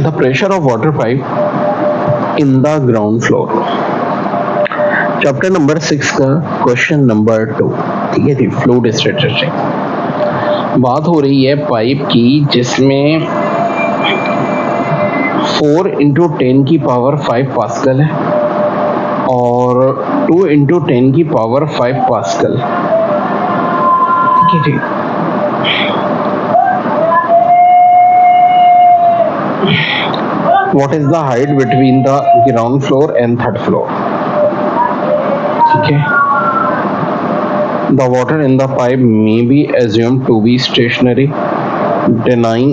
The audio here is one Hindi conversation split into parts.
The pressure of water pipe in the ground floor. Chapter number 6 का क्वेश्चन नंबर 2, ठीक है जी, फ्लूइड स्टैटिस्टिक्स। बात हो रही है पाइप की जिसमें 4 इंटू 10 की पावर 5 पास्कल है और 2 इंटू 10 की पावर 5 पास्कल, ठीक है जी। What is the height between the ground floor and third floor? ठीक है। The water in the pipe may be assumed to be stationary, denying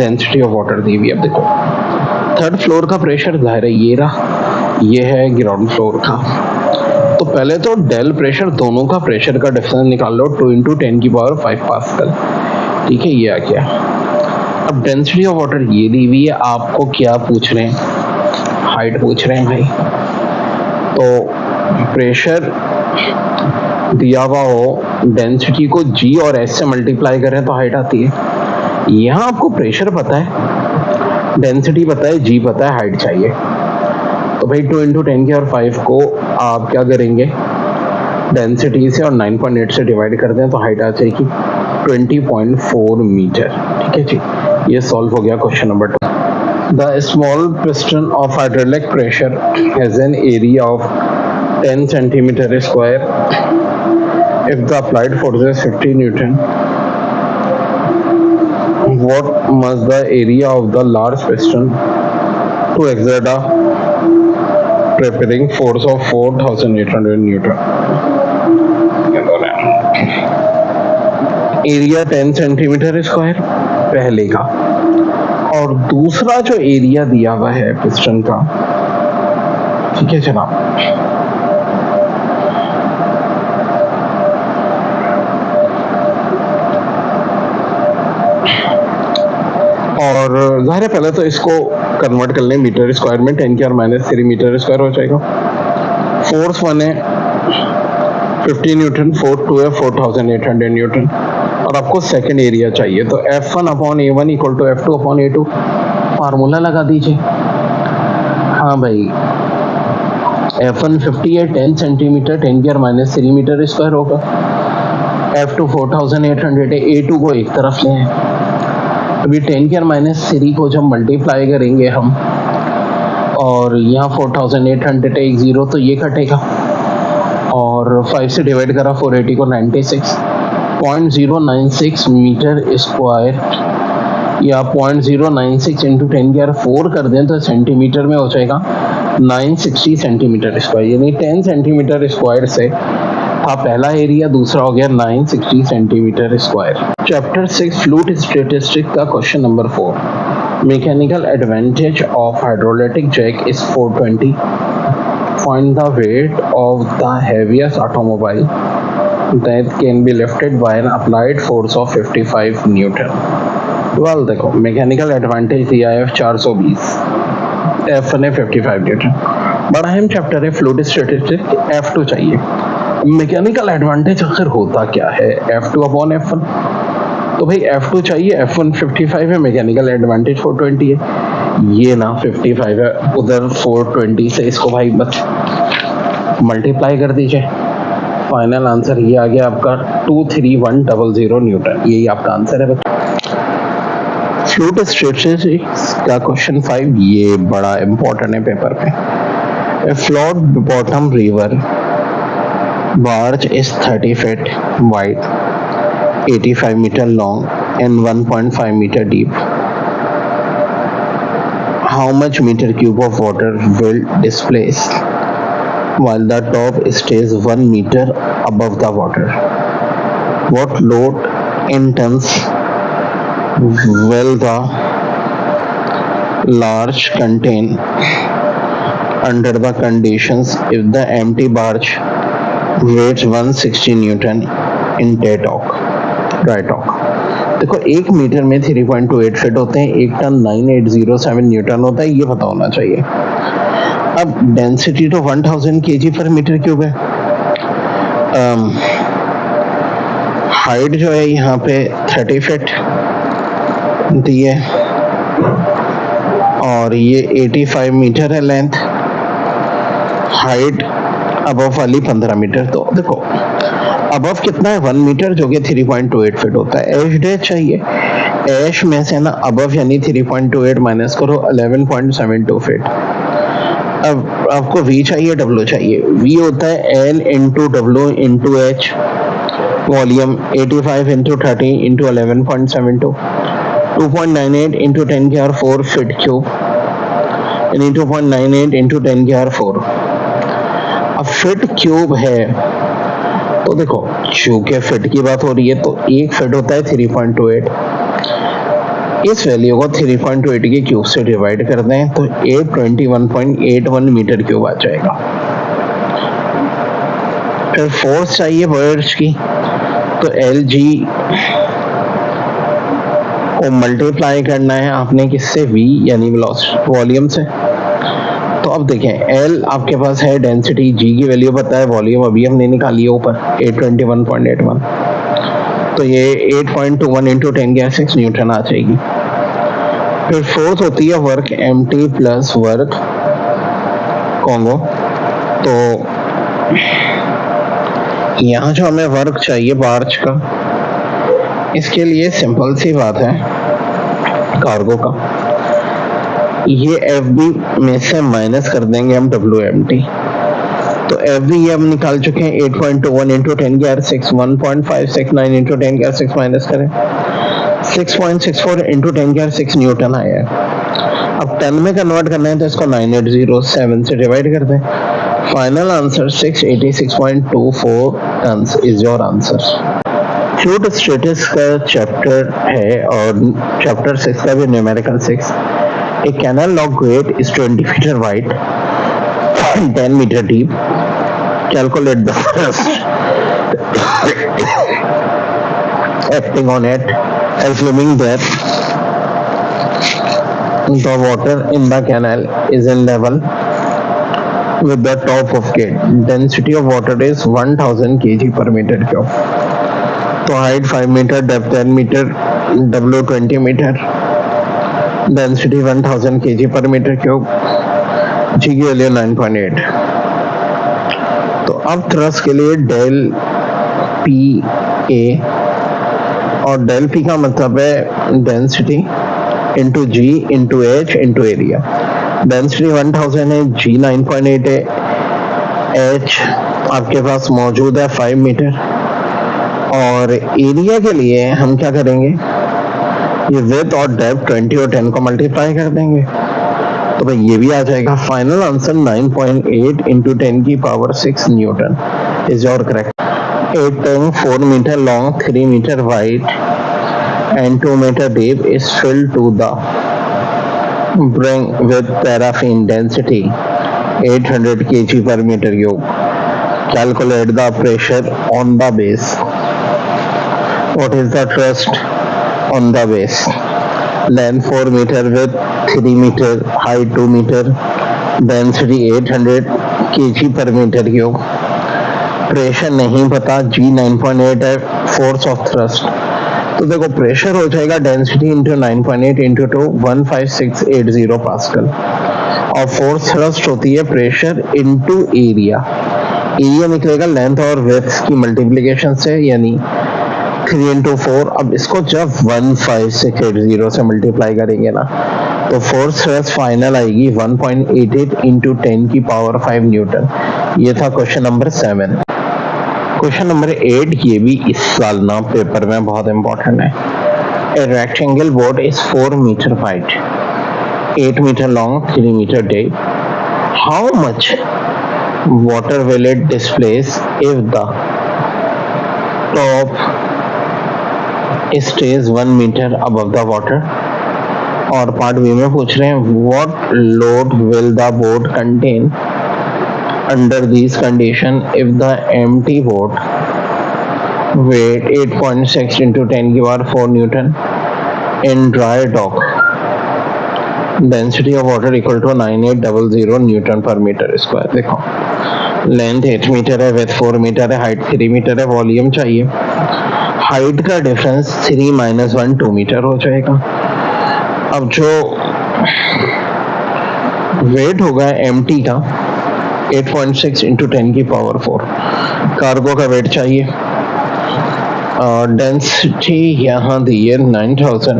density of water दी हुई। अब देखो थर्ड फ्लोर का प्रेशर जाहिर है ये रहा, ये है ग्राउंड फ्लोर का। तो पहले तो डेल प्रेशर दोनों का प्रेशर का डिफरेंस निकाल लो, 2 इंटू 10 की पावर 5 पास्कल, ठीक है। ये आ गया। अब डेंसिटी ऑफ वाटर ये दी हुई है, आपको क्या पूछ रहे हैं? हाइट पूछ रहे हैं भाई। तो प्रेशर दिया हुआ हो, डेंसिटी को जी और एस से मल्टीप्लाई करें तो हाइट आती है। यहाँ आपको प्रेशर पता है, डेंसिटी पता है, जी पता है, हाइट चाहिए। तो भाई 2 इंटू 10 की और 5 को आप क्या करेंगे, डेंसिटी से और 9.8 से डिवाइड कर दें तो हाइट आ जाएगी 20.4 मीटर, ठीक है जी। ये सॉल्व हो गया question number 2। The small piston of hydraulic pressure has an area of 10 centimeter square. If the applied force is 50 Newton, what must the area of the large piston to exert a propelling force of 4,800 Newton? Area 10 centimetre square पहले का, और दूसरा जो एरिया दिया हुआ है पिस्टन का, ठीक है जनाब, और जाहिर है पहले तो इसको कन्वर्ट कर लें मीटर स्क्वायर में, 10 की और -3 मीटर स्क्वायर हो जाएगा। फोर्स 1 है 50 न्यूटन, फोर्स 2 है 4,800 न्यूटन, और आपको सेकंड एरिया चाहिए। तो F1 upon A1 equal to F2 upon A2, formula लगा दीजिए। हाँ भाई, F1 50 है, 10 सेंटीमीटर, 10 की और -3 मीटर स्क्वायर होगा। F2 4,800 है, A2 को एक तरफ ले हैं। अभी 10 की और -3 को जब मल्टीप्लाई करेंगे हम, और यहाँ 4,800 है, एक जीरो तो ये कटेगा, और 5 से डिवाइड करा 480 को 96.096 मीटर स्क्वायर, या 0.096 इंटू 10 की 4 कर दें तो सेंटीमीटर में हो जाएगा 960 सेंटीमीटर स्क्वायर, यानी 10 सेंटीमीटर स्क्वायर से था पहला एरिया, दूसरा हो गया 960 centimetre square. Chapter 6 fluid statistics का question number 4, mechanical advantage of hydraulic jack is 420। Find the weight of the heaviest automobile that can be lifted by an applied force of 55 Newton. well, देखो मैकेनिकल एडवांटेज दिया है 420, F1 है 55 न्यूटन। बड़ा अहम चैप्टर है फ्लूइड स्टैटिस्टिक्स, F2 चाहिए। मैकेनिकल एडवांटेज आखिर होता क्या है, F2 अपॉन F1, तो भाई F2 चाहिए, F1 55 है, मैकेनिकल एडवांटेज 420 है। ये ना 55 है, उधर 420 से इसको भाई बस मल्टीप्लाई कर दीजिए, फाइनल आंसर ये आ गया आपका 23100 न्यूटन। यही आपका आंसर है। फ्लूइड स्टैटिस्टिक्स का क्वेश्चन 5, ये बड़ा इंपॉर्टेंट है पेपर पे। A flat bottom river barge is 30 feet wide, 85 meter long and 1.5 meter deep. How much meter cube of water will displace while the top stays 1 meter above the water? What load in tons will the large contain under the conditions if the empty barge weighs 160 Newton in dry dock? देखो 1 मीटर में 3.28 फीट होते हैं, 1 टन 9807 न्यूटन होता है, ये पता होना चाहिए। अब डेंसिटी तो 1000 kg पर मीटर क्यूब है। हाइट जो है यहाँ पे 30 फीट दी है, और ये 85 मीटर है लेंथ, हाइट अबव वाली 15 मीटर। तो देखो अबव कितना है 1 मीटर जो कि 3.28 फीट होता है। एच डे चाहिए, एच में से ना अबव यानी 3.28 माइनस करो 11.72 फीट। अब आपको V चाहिए, W चाहिए। V होता है L into W into H, volume 85 into 30 into 11.72, 2.98 into 10 की पावर 4 फीट क्यूब, यानी 2.98 इंटू 10 की पावर 4। अब फीट क्यूब है तो देखो चूंकि फीट की बात हो रही है तो एक फीट होता है 3.28, इस वैल्यू को 3.28 के क्यूब से डिवाइड कर दें तो 821.81 मीटर क्यूब आ जाएगा। फिर फोर्स चाहिए वर्ड्स की, तो एल जी को मल्टीप्लाई करना है आपने किससे, V यानी वॉल्यूम से। तो अब देखें L आपके पास है डेंसिटी, G की वैल्यू पता है, वॉल्यूम अभी हमने निकाली है ऊपर 821.81, तो ये 8.21 इंटू 10 की 6 न्यूटन आ जाएगी। फिर फोर्थ होती है work MT plus work Congo. तो यहाँ जो हमें वर्क चाहिए बार्च का, इसके लिए सिंपल सी बात है कार्गो का, ये FB में से माइनस कर देंगे हम WMT। तो FB ये हम निकाल चुके हैं 8.21 इंटू 10 की 6, 1.569 इंटू 10 की 6 माइनस करें 6.64 इंटू 10 की 6 न्यूटन आया है। अब टन में कन्वर्ट करना है तो इसको 9807 से डिवाइड कर दें। Final answer 686.24 ton is your answer. Fluid status का चैप्टर है और चैप्टर 6 का भी numerical 6। A canal log grate is 20 meter wide, 10 meter deep. Calculate the thrust acting on it, assuming that the water in the canal is in level with the top of gate. Density of water is 1000 kg per meter cube. तो height 5 meter, depth 10 meter, W 20 meter, density 1000 kg per metre cube, जी की वैल्यू 9.8। तो अब थ्रस्ट के लिए डेल पी ए, और डेल पी का मतलब है density into g into h into area. Density 1000 है, जी 9.8 है, एच आपके पास मौजूद है 5 मीटर, और एरिया के लिए हम क्या करेंगे, ये विड्थ और डेप्थ 20 और 10 को मल्टीप्लाई कर देंगे तो भाई ये भी आ जाएगा। फाइनल आंसर 9.8 इंटू 10 की power 6 newton is your correct. 8 tank 4 metre long, 3 metre wide and 2 metre deep is filled to the brink with paraffin, density 800 kg per meter cube. Calculate the pressure on the base. What is the thrust on the base? Length 4 meter, width 3 meter, height 2 meter, density 800 kg per meter cube. Pressure नहीं पता, G 9.8 है, फोर्स ऑफ थ्रस्ट। तो देखो प्रेशर हो जाएगा डेंसिटी इंटू 9.8 इंटू 2 15680 पास्कल, और फोर्स थ्रस्ट होती है प्रेशर इंटू एरिया। एरिया निकलेगा लेंथ और विड्थ की मल्टीप्लिकेशन से, यानी 3 इंटू 4। अब इसको जब 15680 से मल्टीप्लाई करेंगे ना तो फोर्स थ्रस्ट फाइनल आएगी 1.88 इंटू 10 की पावर 5 न्यूटन। ये था क्वेश्चन नंबर 7। क्वेश्चन नंबर 8 ये भी इस साल ना पेपर में बहुत इंपॉर्टेंट है। A rectangle board is 4 metre wide, 8 metre long, 3 metre deep. How much water will it displace if the top stays 1 meter above the water? और पार्ट बी में पूछ रहे हैं what load will the board contain under these condition if the empty board weight 8.6 into 10 की power 4 Newton in dry dock, density of water equal to 9800 Newton per meter square. देखो लेंथ 8 मीटर है, विड्थ 4 मीटर है, हाइट 3 मीटर है, वॉल्यूम चाहिए। हाइट का डिफरेंस 3 - 1 2 मीटर हो जाएगा। अब जो वेट होगा एमटी का 8.6 इंटू 10 की पावर 4। कार्गो का वेट चाहिए। डेंसिटी यहाँ दी है 9000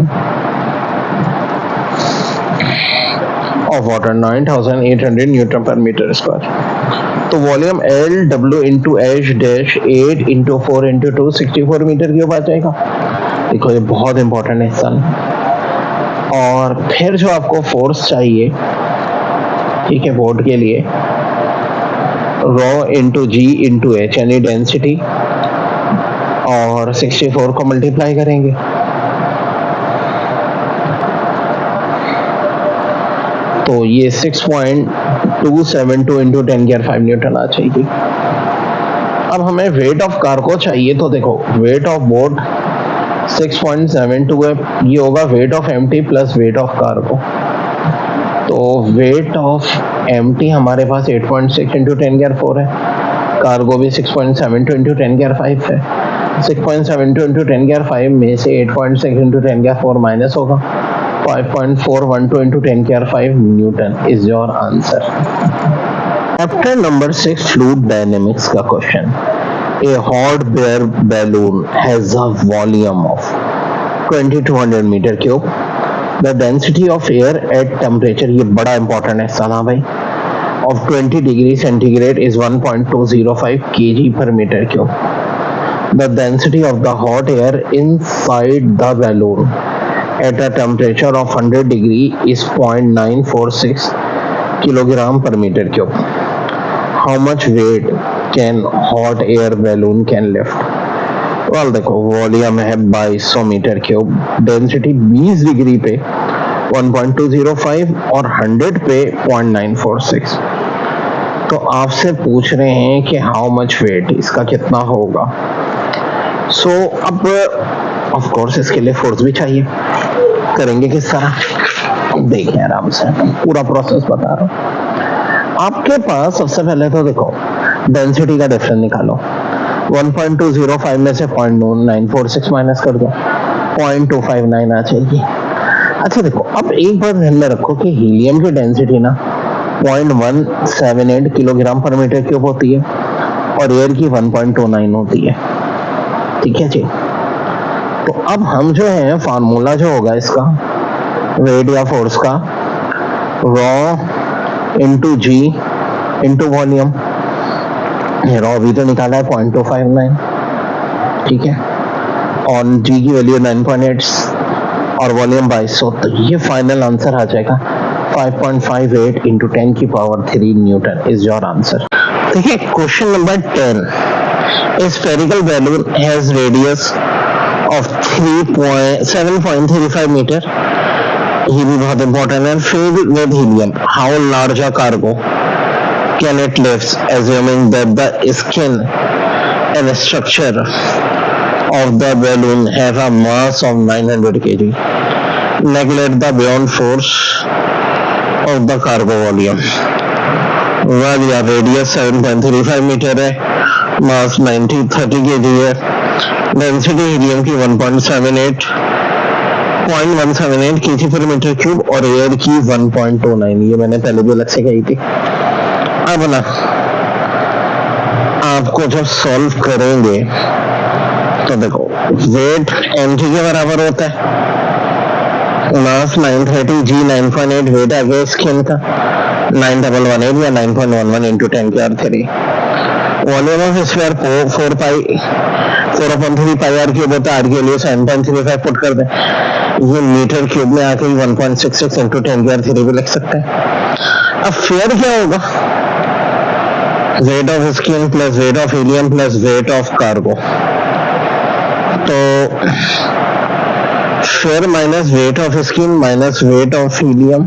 of water, 9800 newton per metre square. तो volume L W into H dash 8 into 4 into 2 64 metre cube आ जाएगा। देखो ये बहुत इंपॉर्टेंट हिस्सा है। और फिर जो आपको फोर्स चाहिए, ठीक है, बोर्ड के लिए, raw into g into H यानी डेंसिटी, और 64 को मल्टीप्लाई करेंगे। तो ये 6.272 इंटू 10 की 5 न्यूटन आ जाएगी। अब हमें वेट ऑफ कार्गो चाहिए, तो देखो वेट ऑफ बोट 6.72 है, ये होगा weight of empty plus weight of cargo. तो वेट ऑफ एमटी हमारे पास 8.6 इंटू 10 की 4 है, कार्गो भी 6.72 इंटू 10 की 5 है। 6.72 इंटू 10 की 5 में से 8.6 इंटू 10 की 4 माइनस होगा, 5.412 into 10 की 5 Newton is your answer. Chapter number 6 fluid dynamics का question. A hot air balloon has a volume of 2200 meter cube. The density of air at temperature, ये बड़ा important है साना भाई, of 20 degree centigrade is 1.205 kg per meter cube. The density of the hot air inside the balloon at a temperature of 100 degree is 0.946 kilogram per meter cube. How much weight can hot air balloon can lift? Well देखो वॉल्यूम है 2200 मीटर क्यूब, डेंसिटी 20 डिग्री पे 1.205 और 100 पे 0.946। तो आपसे पूछ रहे हैं कि हाउ मच वेट, इसका कितना होगा। सो अब ऑफ कोर्स इसके लिए फोर्स भी चाहिए। करेंगे किस तरह, देखिए आराम से पूरा प्रोसेस बता रहा हूँ। आपके पास सबसे पहले तो देखो डेंसिटी का डिफरेंस निकालो, 1.205 में से 0.946 माइनस कर दो, 0.259 आ जाएगी। अच्छा देखो अब एक बात ध्यान में रखो कि हीलियम की डेंसिटी ना 0.178 किलोग्राम पर मीटर क्यूब होती है और एयर की 1.29 होती है, ठीक है जी। तो अब हम जो है फार्मूला जो होगा इसका वेट या फोर्स का, raw into g into volume, raw भी तो निकाला है 0.259, ठीक है, और जी की वैल्यू 9.8 और वॉल्यूम 2200, तो ये फाइनल आंसर आ जाएगा 5.58 इंटू 10 की power 3 newton is your answer. देखिए question number 10, a spherical balloon has radius of 7.35 meter, ये भी बहुत इंपॉर्टेंट है, filled with helium. How large a cargo can it lift, assuming that the skin and structure of the balloon have a mass of 900 kg? Neglect the beyond force of the cargo volume. Well, yeah, radius 7.35 meter है, mass 30 kg है, डेंसिटी हीलियम की 1.78 kg पर मीटर क्यूब और एयर की 1.29, ये मैंने पहले भी अलग से कही थी। अब ना आपको जब सॉल्व करेंगे तो देखो वेट mg के बराबर होता है, मास 930, जी 9.8, वेट आ गया स्किन का 9118 या 9.11 इंटू 10 की power 3, volume of sphere 4/3 pi r cube होता है, आर के लिए 7.35 पुट कर दें, ये मीटर क्यूब में आके 1.66 इंटू 10 की पावर 3 भी लिख सकते हैं। अब फेयर क्या होगा, weight of skin plus weight of helium plus weight of cargo, तो F air minus weight of skin minus weight of helium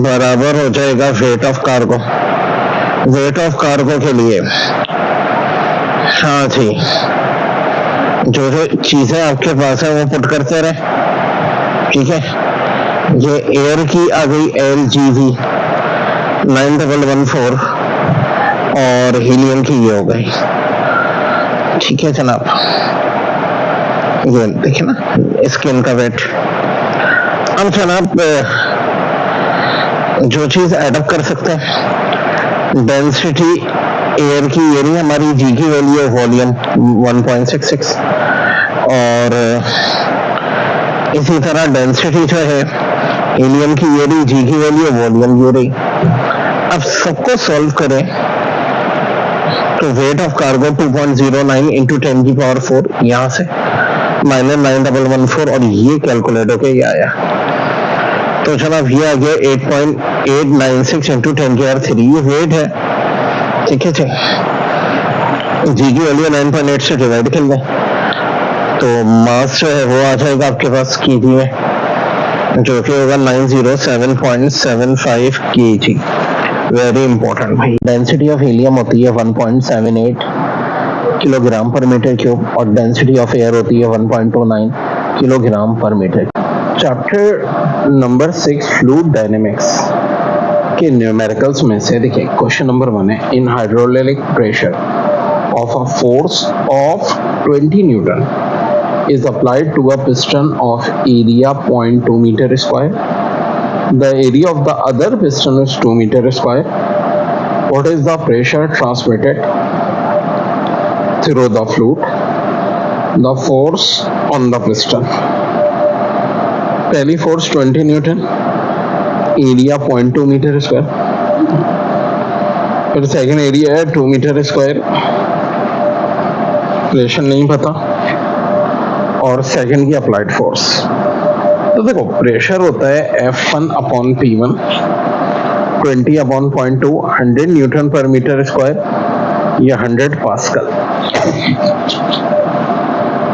बराबर हो जाएगा weight of cargo. Weight of cargo के लिए हाँ जी, जो जो चीजें आपके पास है वो पुट करते रहे, ठीक है। ये एयर की आ गई LGV 9114 और हीलियम की ये हो गई, ठीक है जनाब। ये देखिए ना स्किन का वेट। अब जनाब जो चीज एडअप कर सकते हैं, डेंसिटी एयर की ये नहीं हमारी जी की वैल्यू है वॉल्यूम 1.66, और इसी तरह डेंसिटी जो है हीलियम की ये रही, जी की वैल्यू वॉल्यूम ये रही। अब सबको सॉल्व करें तो वेट ऑफ कार्गो 2.09 इंटू 10 की पावर 4 यहाँ से -9114, और ये कैलकुलेट होके ये आया। तो जनाब ये आ गया 8.896 इंटू 10 की पावर 3, ये वेट है, ठीक है। जी की वैल्यू 9.8 से डिवाइड कर लें तो मास जो है वो आ जाएगा आपके पास केजी में, जो कि होगा 907.75 केजी। वेरी इंपॉर्टेंट भाई। डेंसिटी ऑफ हीलियम होती है 1.78 किलोग्राम पर मीटर क्यूब, और डेंसिटी ऑफ एयर होती है 1.29 kilogram per metre. Chapter number 6 fluid dynamics के न्यूमेरिकल्स में से देखिए क्वेश्चन नंबर 1 है, in hydraulic pressure of a force of 20 newton is applied to a piston of area 0.2 meter square. The area of the other piston is 2 meter square. What is the pressure transmitted through the fluid? The force on the piston. पहली force 20 newton, area 0.2 metre square, फिर सेकंड एरिया है 2 मीटर स्क्वायर, प्रेशर नहीं पता, और सेकंड की अप्लाइड फोर्स। तो देखो प्रेशर होता है F1 upon P1, 20 upon 0.2, 100 Newton per metre square या 100 पास्कल।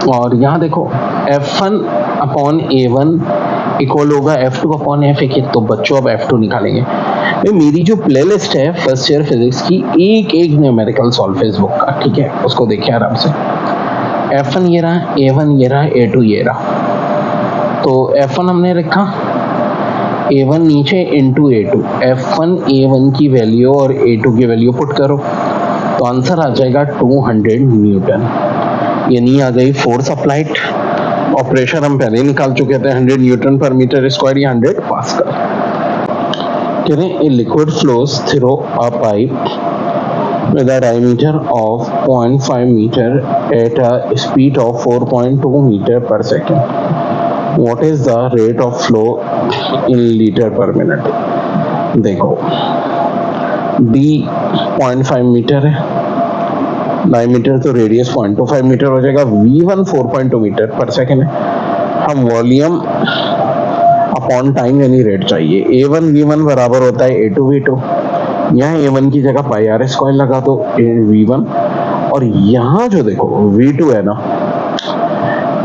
और यहाँ देखो F1 अपॉन A1 इक्वल होगा F2 अपॉन F1, तो बच्चों अब F2 निकालेंगे। मेरी जो प्लेलिस्ट है फर्स्ट ईयर फिजिक्स की, एक एक न्यूमेरिकल सॉल्व फेसबुक का, ठीक है, उसको देखिए आराम से। F1 ये रहा, A1 ये रहा, A2 ये रहा। तो F1 हमने रखा, A1 नीचे इंटू A2, F1 A1 की वैल्यू और A2 की वैल्यू पुट करो तो आंसर आ जाएगा 200 न्यूटन। यानी आ गई फोर्स अप्लाइड, और प्रेशर हम पहले ही निकाल चुके थे 100 न्यूटन पर मीटर स्क्वायर या 100 पास्कल। कह रहे हैं liquid flows through a pipe with a diameter of 0.5 meter at a speed of 4.2 meter per second. What is the rate of flow in liter per minute? देखो D 0.5 मीटर है, डायमीटर तो रेडियस 0.25 मीटर हो जाएगा, V1 4.2 मीटर पर सेकेंड है। हम वॉल्यूम अपॉन टाइम यानी रेट चाहिए। A1 V1 बराबर होता है A2 V2, यहाँ A1 की जगह पाई आर स्क्वायर लगा दो V1, और यहाँ जो देखो V2 है ना,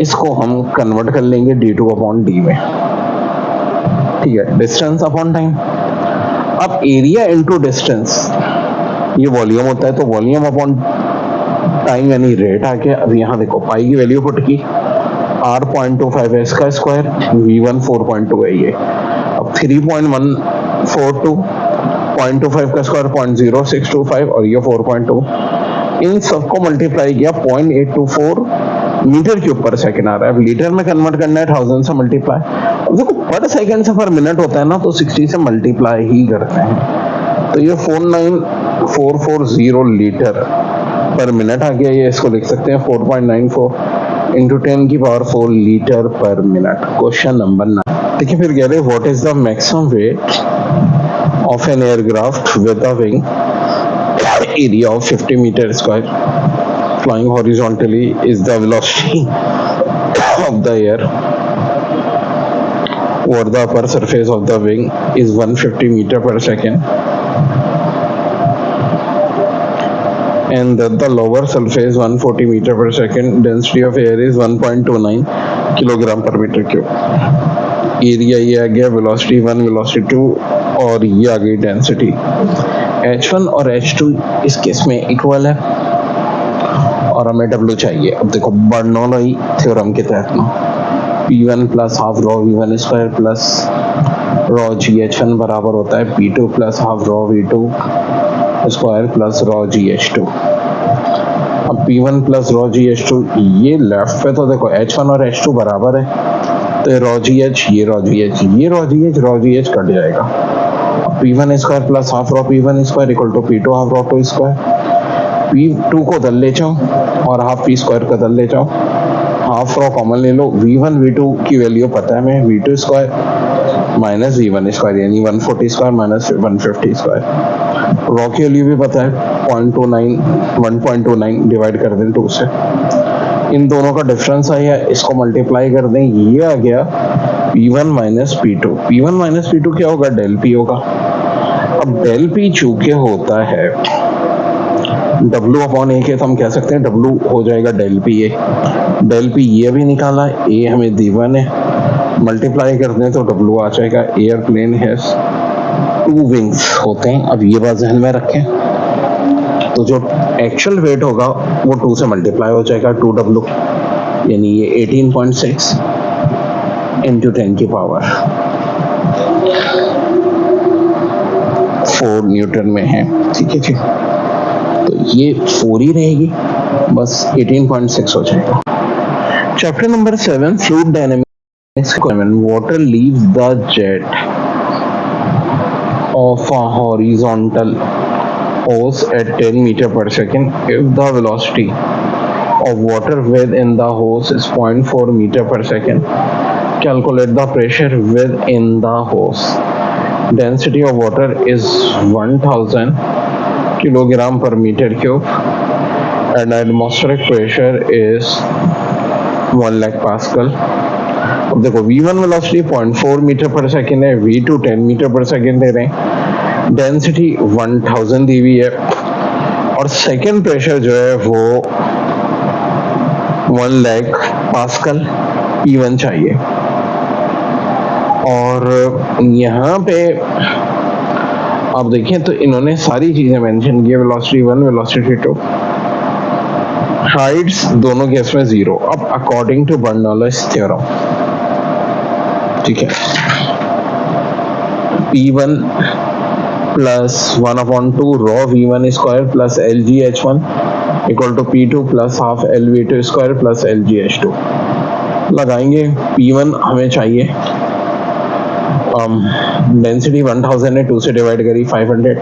इसको हम कन्वर्ट कर लेंगे D2 अपॉन D में, ठीक है, डिस्टेंस अपॉन टाइम। अब एरिया इनटू डिस्टेंस ये वॉल्यूम होता है, तो वॉल्यूम अपॉन टाइम यानी रेट आ गया। अब यहाँ देखो पाई की वैल्यू पुट की, R 0.25 है इसका स्क्वायर, V1 4.2 है ये। अब 3.142, 0.25 का स्क्वायर 0.0625 और ये 4.2, इन सबको मल्टीप्लाई किया 0.824 मीटर क्यूब पर सेकंड आ रहा है। अब लीटर में कन्वर्ट करना है 1000 से मल्टीप्लाई। अब देखो पर सेकंड से पर मिनट होता है ना, तो 60 से मल्टीप्लाई ही करते हैं, तो ये 49440 लीटर पर मिनट आ गया। ये इसको लिख सकते हैं 4.94 इंटू 10 की power 4 litre per minute. Question number 9 देखिए, फिर कह रहे what is the maximum wait of an aircraft with a wing area of 50 meter square flying horizontally is the velocity of the air over the upper surface of the wing is 150 meter per second, and that the lower surface 140 meter per second, density of air is 1.29 kilogram per meter cube। Area ये आ गया, वेलोसिटी 1, वेलोसिटी 2, और ये आ गई डेंसिटी। H1 और H2 इस केस में इक्वल है, और हमें W चाहिए। अब देखो बर्नौली थ्योरम के तहत ना P1 plus half raw V1 square plus raw GH1 बराबर होता है P2 plus half raw V2 square plus raw GH2। अब P1 प्लस रॉ GH2 ये लेफ्ट पे, तो देखो H1 और H2 बराबर है, तो रॉ GH ये रॉ GH ये रॉ GH कट जाएगा, P1 square plus half rho P1 square equal to P2 half rho 2 square. P2 को दल ले जाओ और हाफ P स्क्वायर को दल ले जाओ, हाफ रॉ कॉमन ले लो। V1 V2 की वैल्यू पता है हमें, V2 square minus V1 square यानी 140 स्क्वायर माइनस 150 स्क्वायर। रॉ की वैल्यू भी पता है 0.29 1.29 डिवाइड कर दें 2 से, इन दोनों का डिफरेंस आया, इसको मल्टीप्लाई कर दें, ये आ गया P1 minus P2। P1 minus P2 क्या होगा, डेल P होगा। अब डेल P चूंकि होता है W अपॉन ए के, तो हम कह सकते हैं W हो जाएगा डेल P ए। डेल P ये भी निकाला, ए हमें दीवन है, मल्टीप्लाई कर दें तो W आ जाएगा। एयरप्लेन हैज 2 विंग्स होते हैं। अब ये बात ध्यान में रखें, तो जो एक्चुअल वेट होगा वो 2 से मल्टीप्लाई हो जाएगा, 2W, यानी ये 18.6 इंटू 10 की पावर 4 न्यूटन में है। ठीक है जी, तो ये 4 ही रहेगी, बस 18.6 हो जाएगा। Chapter number 7 fluid dynamics. Water leaves the jet of a horizontal hose at 10 meter per second if the velocity of water within the hose is 0.4 meter per second. Calculate the pressure within the hose. Density of water is 1000 kilogram per meter cube and atmospheric pressure is 1 lakh pascal. अब देखो V1 velocity 0.4 metre per second है, V2 10 मीटर पर सेकेंड दे रहे हैं, डेंसिटी 1000 दी हुई है, और सेकेंड प्रेशर जो है वो 1 लाख पास्कल P1 चाहिए। और यहाँ पे आप देखें तो इन्होंने सारी चीजें मेंशन की, वेलोसिटी 1 वेलोसिटी 2, हाइट्स दोनों केस में 0। अब अकॉर्डिंग टू बर्नौलीज थ्योरम, ठीक है, P1 plus 1/2 rho V1 square plus LGH1 equal to P2 plus half LV2 square plus LGH2 लगाएंगे। P1 हमें चाहिए, डेंसिटी 1000 है, 2 से डिवाइड करी 500,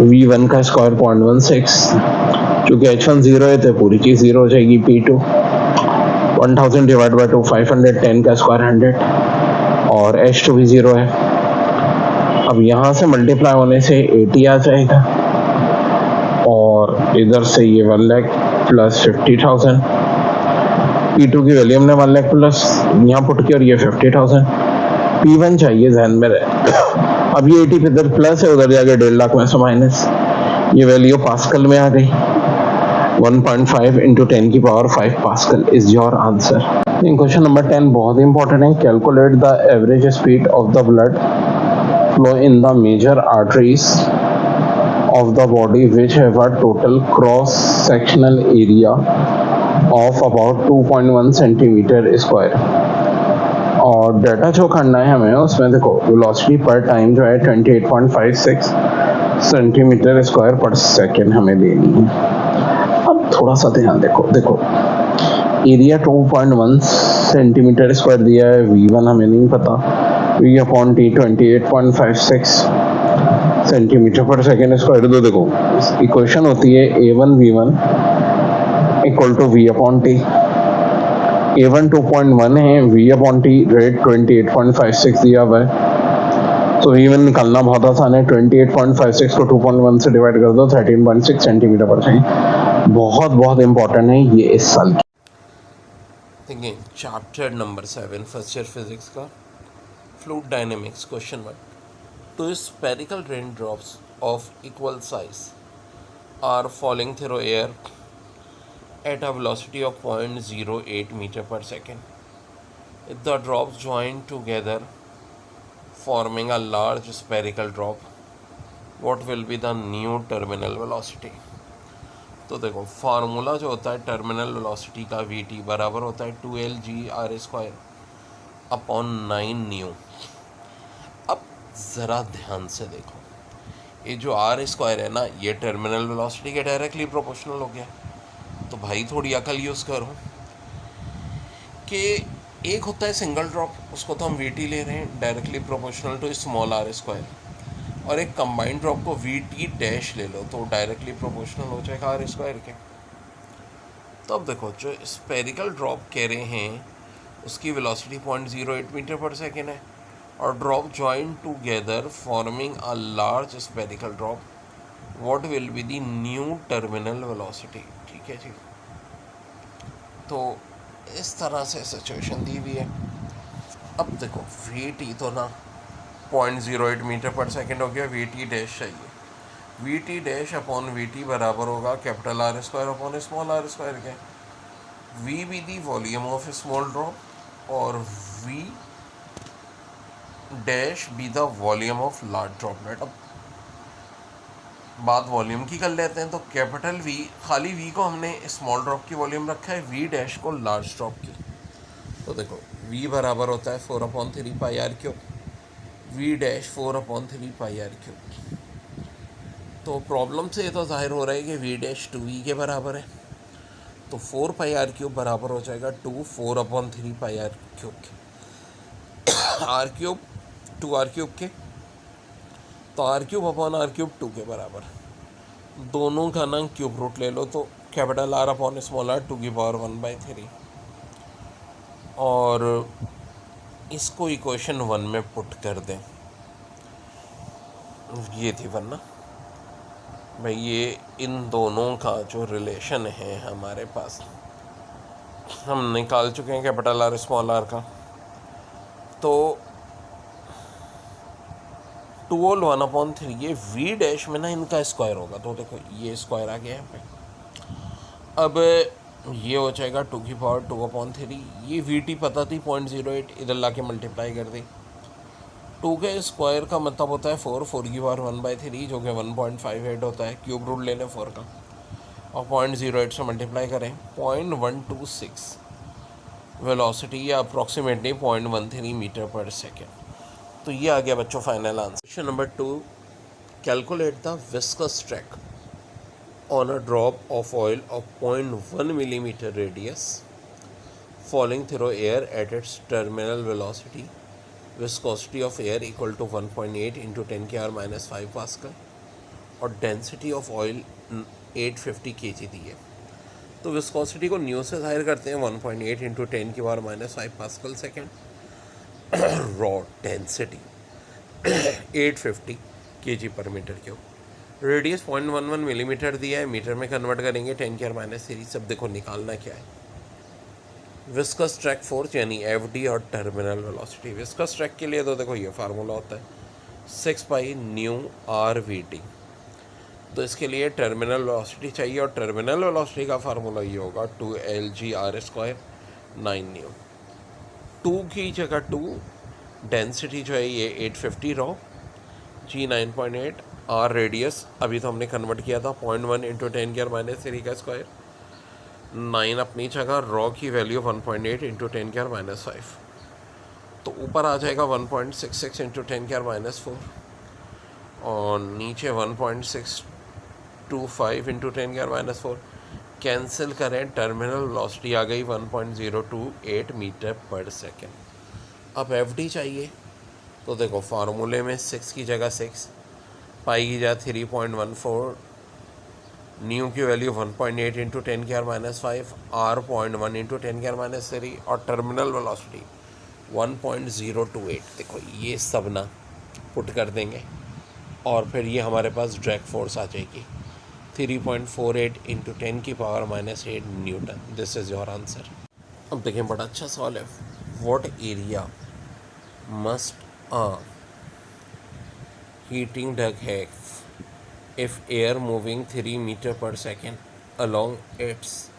V1 का स्क्वायर 0.16, चूंकि H1 0 है तो पूरी चीज 0 हो जाएगी। P2 1000 डिवाइड बाई 2 500, 10 का स्क्वायर 100, और H2 भी 0 है। अब यहाँ से मल्टीप्लाई होने से 80 आ जाएगा, और इधर से ये 1 लाख प्लस 50,000, P2 की वैल्यू हमने 1 लाख प्लस यहाँ पुट की, और ये 50,000। P1 चाहिए, ध्यान में रहे। अब ये 80 पे इधर प्लस है, उधर जाके 1.5 लाख में से माइनस, ये वैल्यू पास्कल में आ गई। 1.5 इंटू 10 की power 5 pascal is your answer. Question number 10 बहुत इंपॉर्टेंट है। Calculate the average speed of the blood flow in the major arteries of the body which have a total cross sectional area of about 2.1 centimeter square। और डाटा जो करना है हमें उसमें देखो वेलोसिटी पर टाइम जो है 28.56 सेंटीमीटर स्क्वायर पर सेकेंड हमें देनी है। अब थोड़ा सा ध्यान देखो एरिया 2.1 सेंटीमीटर स्क्वायर दिया है, V1 हमें नहीं पता, V upon T 28.56 centimetre per second square. तो देखो इक्वेशन होती है A1 V1 equal to V upon T। A1 2.1 है, V अपॉन T रेट 28.56 दिया हुआ है, तो V1 निकालना बहुत आसान है। 28.56 को 2.1 से डिवाइड कर दो, 13.6 सेंटीमीटर पर सेकेंड। बहुत इंपॉर्टेंट है ये इस साल की। देखिए chapter number 7 first year physics का fluid dynamics. Question 1, two spherical raindrops of equal size are falling through air at a velocity of 0.08 meter per second. If the drops join together forming a large spherical drop, what will be the new terminal velocity? तो देखो फार्मूला जो होता है टर्मिनल वेलोसिटी का Vt बराबर होता है 2Lg(r²) अपॉन 9 न्यू। अब ज़रा ध्यान से देखो, ये जो R² है ना, ये टर्मिनल वेलोसिटी के डायरेक्टली प्रोपोर्शनल हो गया। तो भाई थोड़ी अकल यूज़ करो कि एक होता है सिंगल ड्रॉप, उसको तो हम वी टी ले रहे हैं, directly proportional to small r square, और एक कंबाइंड ड्रॉप को वी टी डैश ले लो तो डायरेक्टली प्रोपोर्शनल हो जाएगा आर स्क्वायर के। तो अब देखो, जो स्पेरिकल ड्रॉप कह रहे हैं उसकी वेलोसिटी 0.08 मीटर पर सेकेंड है, और drop join together forming a large spherical drop, what will be the new terminal velocity. ठीक है जी, तो इस तरह से सिचुएशन दी हुई है। अब देखो वी टी तो ना 0.08 मीटर पर सेकेंड हो गया, वी टी डैश चाहिए। V T dash upon V T बराबर होगा capital R square upon small r square के। V be the volume of small drop और V dash be the volume of large droplet. अब बात वॉल्यूम की कर लेते हैं, तो कैपिटल वी, खाली वी को हमने स्मॉल ड्रॉप की वॉल्यूम रखा है, वी डैश को लार्ज ड्रॉप की। तो देखो वी बराबर होता है 4/3 pi r cube, V dash 4/3 pi r cube. तो प्रॉब्लम से ये तो जाहिर हो रहा है कि वी डैश 2v के बराबर है, तो 4 पाई आर क्यूब बराबर हो जाएगा 4/3 पाई आर क्यूब के। आर क्यूब 2 आर क्यूब के, तो r cube upon r cube 2 के बराबर। दोनों का ना क्यूब रूट ले लो, तो capital R upon small r 2⁻⁴ और इसको इक्वेशन 1 में पुट कर दें। ये थी वरना भाई, ये इन दोनों का जो रिलेशन है हमारे पास, हम निकाल चुके हैं कैपिटल आर स्मॉल आर का। तो 2 होल 1/3, ये वी डैश में ना इनका स्क्वायर होगा, तो देखो ये स्क्वायर आ गया यहाँ पे। अब ये हो जाएगा 2⁻²/3, ये वी टी पता थी 0.08, इधर ला के मल्टीप्लाई कर दी। 2 के स्क्वायर का मतलब होता है 4/1/3, जो कि 1.58 होता है। क्यूब रूट ले लें 4 का, और 0.08 से मल्टीप्लाई करें, 0.126 वेलोसिटी, या अप्रॉक्सीमेटली 0.13 मीटर पर सेकेंड। तो ये आ गया बच्चों final answer. Question number 2, calculate the viscous drag on a drop of oil of 0.1 millimeter radius falling through air at its terminal velocity, viscosity of air equal to 1.8 into 10 की R-5 Pascal, और डेंसिटी ऑफ ऑयल 850 kg दी है। तो विस्कोसिटी को न्यू से जाहिर करते हैं 1.8 इंटू 10 की पावर-5 pascal second. Rho density 850 kg per metre cube, radius 0.11 millimetre दिया है, मीटर में कन्वर्ट करेंगे 10⁻³ सब। देखो निकालना क्या है, विस्कस ट्रैक फोर्स यानी एफ डी और टर्मिनल वेलोसिटी। विस्कस ट्रैक के लिए तो देखो ये फार्मूला होता है 6 pi nu r v t. तो इसके लिए टर्मिनल वेलोसिटी चाहिए, और टर्मिनल वेलोसिटी का फार्मूला ये होगा 2LG/r², 9 न्यू। 2 की जगह 2, डेंसिटी जो है ये 850 रॉ, जी 9.8, आर रेडियस अभी तो हमने कन्वर्ट किया था 0.1 इंटू 10⁻³ का स्क्वायर, 9 अपनी जगह, रॉ की वैल्यू 1.8 इंटू 10⁻⁵, तो ऊपर आ जाएगा 1.66 इंटू 10⁻⁴, और नीचे 1.625 इंटू 10⁻⁴। कैंसिल करें, टर्मिनल वेलोसिटी आ गई 1.028 मीटर पर सेकेंड। अब एफ डी चाहिए, तो देखो फार्मूले में 6 की जगह 6, पाई की जगह 3.14, न्यू की वैल्यू 1.8 इंटू 10⁻⁵, आर 0.1 इंटू 10⁻³ और टर्मिनल वेलोसिटी 1.028। देखो ये सब ना पुट कर देंगे, और फिर ये हमारे पास ड्रैग फोर्स आ जाएगी 3.48 into 10⁻⁸ Newton. This is your answer. अब देखें, बड़ा अच्छा सवाल है। What area must heating duct have if air moving 3 meter per second along its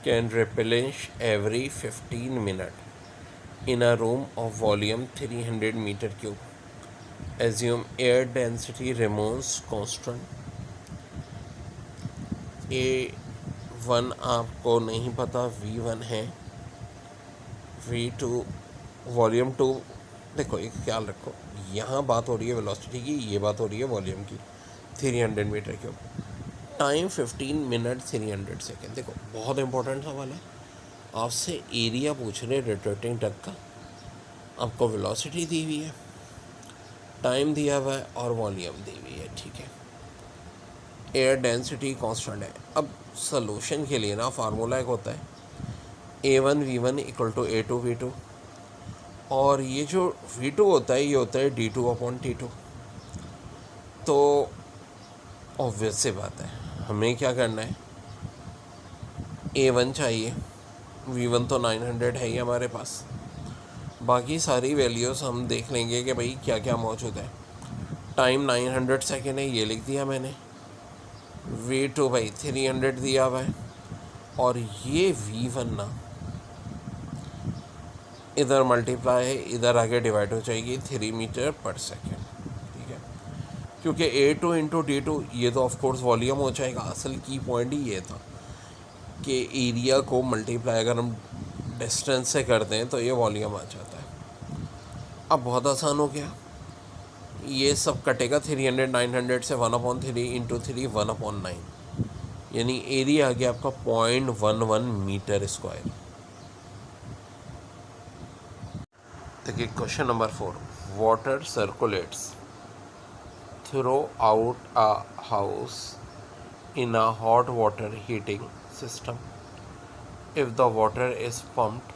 can replenish every 15 minutes in a room of volume 300 meter cube. Assume air density remains constant. A1 आपको नहीं पता, V1 है, V2 वॉल्यूम 2। देखो एक ख्याल रखो, यहाँ बात हो रही है वेलोसिटी की, ये बात हो रही है वॉल्यूम की। 300 metre cube, time 15 minute 300 second. देखो बहुत इंपॉर्टेंट सवाल है, आपसे एरिया पूछ रहे रोटेटिंग डक का, आपको वेलोसिटी दी हुई है, टाइम दिया हुआ है और वॉल्यूम दी हुई है, ठीक है। एयर डेंसिटी कांस्टेंट है। अब सॉल्यूशन के लिए ना फार्मूला एक होता है A1V1 = A2V2, और ये जो V2 होता है ये होता है D2/T2। तो ऑब्वियस सी बात है, हमें क्या करना है, A1 चाहिए, V1 तो 900 है ही हमारे पास, बाकी सारी वैल्यूज़ हम देख लेंगे कि भाई क्या क्या मौजूद है। टाइम 900 सेकेंड है, ये लिख दिया मैंने। V2 भाई 300 दिया हुआ है, और ये V1 ना इधर मल्टीप्लाई है, इधर आगे डिवाइड हो जाएगी 3 मीटर पर सेकेंड, ठीक है। क्योंकि A2 × D2 ये तो ऑफकोर्स वॉल्यूम हो जाएगा। असल की पॉइंट ही ये था कि एरिया को मल्टीप्लाई अगर हम डिस्टेंस से कर दें तो ये वॉल्यूम आ जाता है। अब बहुत आसान हो गया, ये सब कटेगा 300 900 से 1/3 × 3 1/9, यानी एरिया आ गया आपका 0.11 मीटर स्क्वायर। देखिए question number 4, water circulates throughout a house in a hot water heating system. If the water is pumped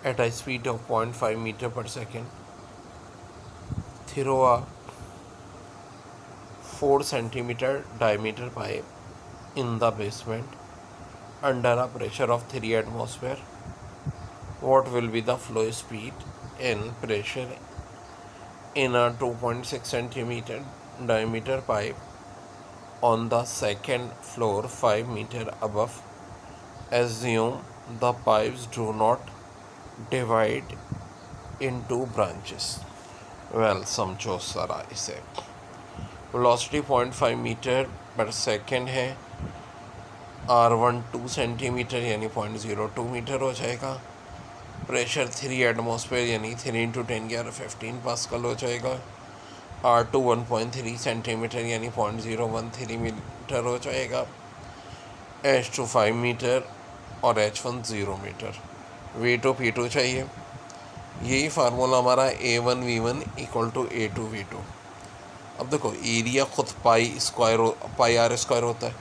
at a speed of 0.5 meter per second through a 4 centimeter diameter pipe in the basement under a pressure of 3 atmosphere, what will be the flow speed and pressure in a 2.6 centimeter diameter pipe on the second floor 5 meter above? Assume the pipes do not divide into branches. Well, समझो सारा इसे। वेलोसिटी 0.5 मीटर पर सेकेंड है, R1 2 सेंटीमीटर यानी 0.02 मीटर हो जाएगा। प्रेशर 3 एटमॉस्फेयर यानी 3 × 10⁻15 पास्कल हो जाएगा। R2 1.3 सेंटीमीटर यानी 0.013 मीटर हो जाएगा। H2 5 मीटर और H1 0 मीटर। V2 P2 चाहिए। यही फार्मूला हमारा A1V1 = A2V2। अब देखो एरिया खुद पाई आर स्क्वायर होता है,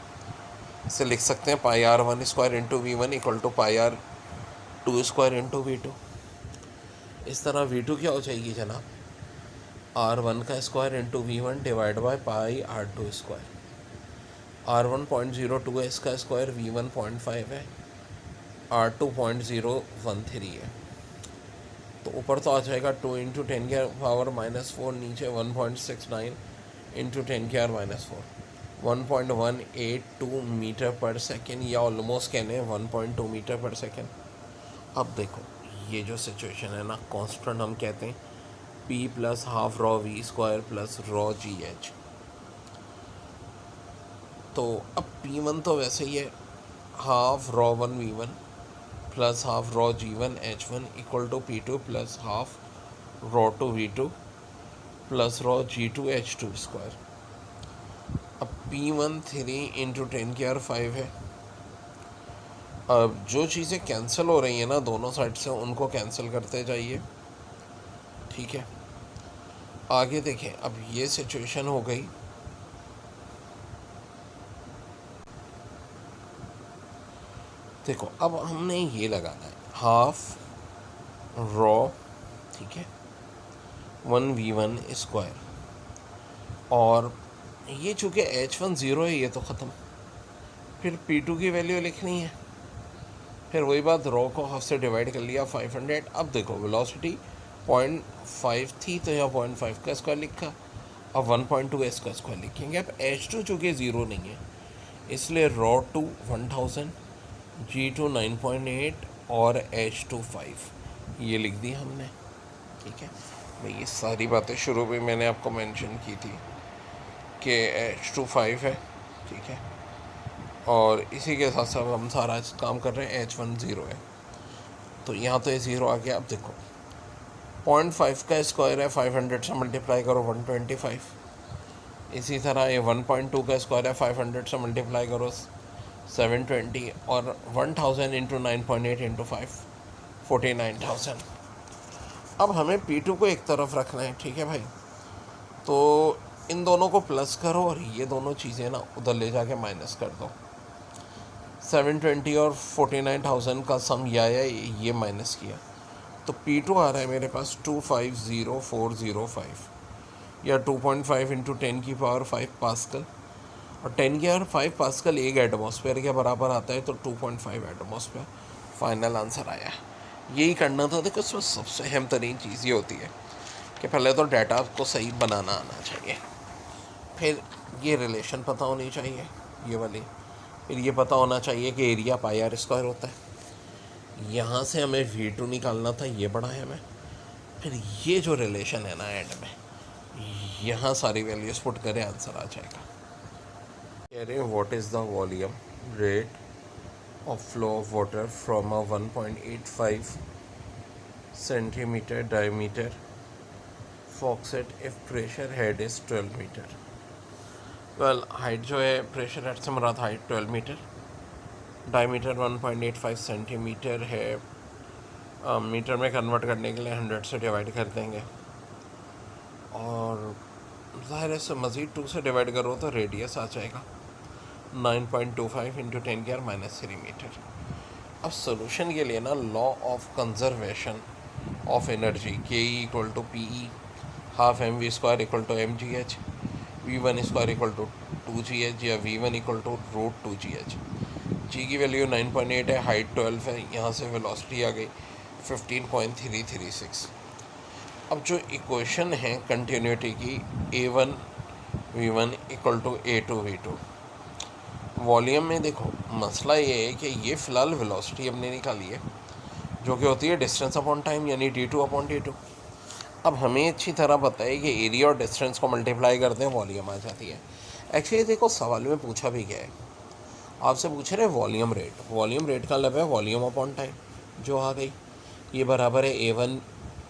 इसे लिख सकते हैं πr1² × V1 = πr2² × V2। इस तरह V2 क्या हो जाएगी जनाब, R1 का square into V1 divide by πr2 square. R1 0.02 है, इसका स्क्वायर V1 0.5 है, R2 0.013 है। तो ऊपर तो आ जाएगा 2 × 10⁻⁻⁴, नीचे 1.69 × 10⁻⁻⁴, 1.182 मीटर पर सेकेंड, या ऑलमोस्ट कहने 1.2 मीटर पर सेकेंड। अब देखो ये जो सिचुएशन है ना, कांस्टेंट हम कहते हैं P + ½ ρv² + ρgh। तो अब P1 तो वैसे ही है, ½ ρ1v1 + ½ ρg1h1 = P2 + ½ ρ2v2 + ρg2h2²। अब P1 3 × 10⁻5 है। अब जो चीज़ें कैंसिल हो रही हैं ना दोनों साइड से, उनको कैंसिल करते जाइए, ठीक है। आगे देखें, अब ये सिचुएशन हो गई। देखो अब हमने ये लगाना है ½ ρ, ठीक है, 1v1², और ये चूँकि H1 0 है, ये तो ख़त्म। फिर P2 की वैल्यू लिखनी है, फिर वही बात, रॉ को हाफ से डिवाइड कर लिया 500। अब देखो वेलोसिटी 0.5 थी तो यहाँ 0.5 का स्क्वायर लिखा, अब 1.2 इसका स्क्वायर लिखेंगे। अब H2 चूँकि ज़ीरो नहीं है, इसलिए ρ2 1000, G2 9.8 और H2 5, ये लिख दी हमने, ठीक है भाई। ये सारी बातें शुरू में मैंने आपको मेंशन की थी कि H2 5 है, ठीक है, और इसी के साथ साथ हम सारा काम कर रहे हैं, H1 0 है, तो यहाँ तो ये 0 आ गया। अब देखो 0.5 का स्क्वायर है, 500 से मल्टीप्लाई करो 125। इसी तरह ये 1.2 का स्क्वायर है, 500 से मल्टीप्लाई करो 720 और 1000 इंटू 9.8 इंटू 5 49,000। अब हमें P2 को एक तरफ रखना है, ठीक है भाई। तो इन दोनों को प्लस करो और ये दोनों चीज़ें ना उधर ले जाके माइनस कर दो। 720 और 49,000 का सम ये आया, ये माइनस किया तो P2 आ रहा है मेरे पास 250405 या 2.5 इंटू 10 की पावर 5 पास्कल, और 10 की पावर 5 पास्कल एक एटमॉस्फेयर के बराबर आता है, तो 2.5 एटमॉस्फेयर फाइनल आंसर आया। यही करना था। देखो इसमें सबसे अहम तरीन चीज़ ये होती है कि पहले तो डाटा को सही बनाना आना चाहिए, फिर ये रिलेशन पता होनी चाहिए ये वाली, फिर ये पता होना चाहिए कि एरिया पाई आर स्क्वायर होता है। यहाँ से हमें V2 निकालना था, ये बड़ा है हमें। फिर ये जो रिलेशन है ना एंड में, यहाँ सारी वैल्यूज पुट करें, आंसर आ जाएगा। कह रहे what is the volume rate of flow of water from a 1.85 centimeter diameter faucet if pressure head is 12 meter। well height जो है pressure head से मुराद height 12 मीटर, diameter 1.85 सेंटीमीटर है। मीटर में कन्वर्ट करने के लिए 100 से डिवाइड कर देंगे, और ज़ाहिर है मज़ीद 2 से डिवाइड करो तो रेडियस आ जाएगा 9.25 इंटू 10⁻³ मीटर। अब सोल्यूशन के लिए ना law of conservation of energy के equal to PE half mv square equal to mgh, V1 square equal to 2gh या V1 इक्वल टू √2gh। जी की वैल्यू 9.8 है, हाइट 12 है, यहाँ से वेलोसिटी आ गई 15.336। अब जो इक्वेशन है कंटिन्यूटी की A1 V1 equal to A2 V2, volume में देखो मसला ये है कि ये फ़िलहाल वेलोसिटी हमने निकाली है जो कि होती है डिस्टेंस अपॉन टाइम, यानी d2/d2। अब हमें अच्छी तरह पता है कि एरिया और डिस्टेंस को मल्टीप्लाई करते हैं वॉल्यूम आ जाती है। एक्चुअली देखो सवाल में पूछा भी गया है, आपसे पूछ रहे वॉल्यूम रेट, वॉल्यूम रेट का मतलब है वॉल्यूम अपॉन टाइम, जो आ गई ये बराबर है A1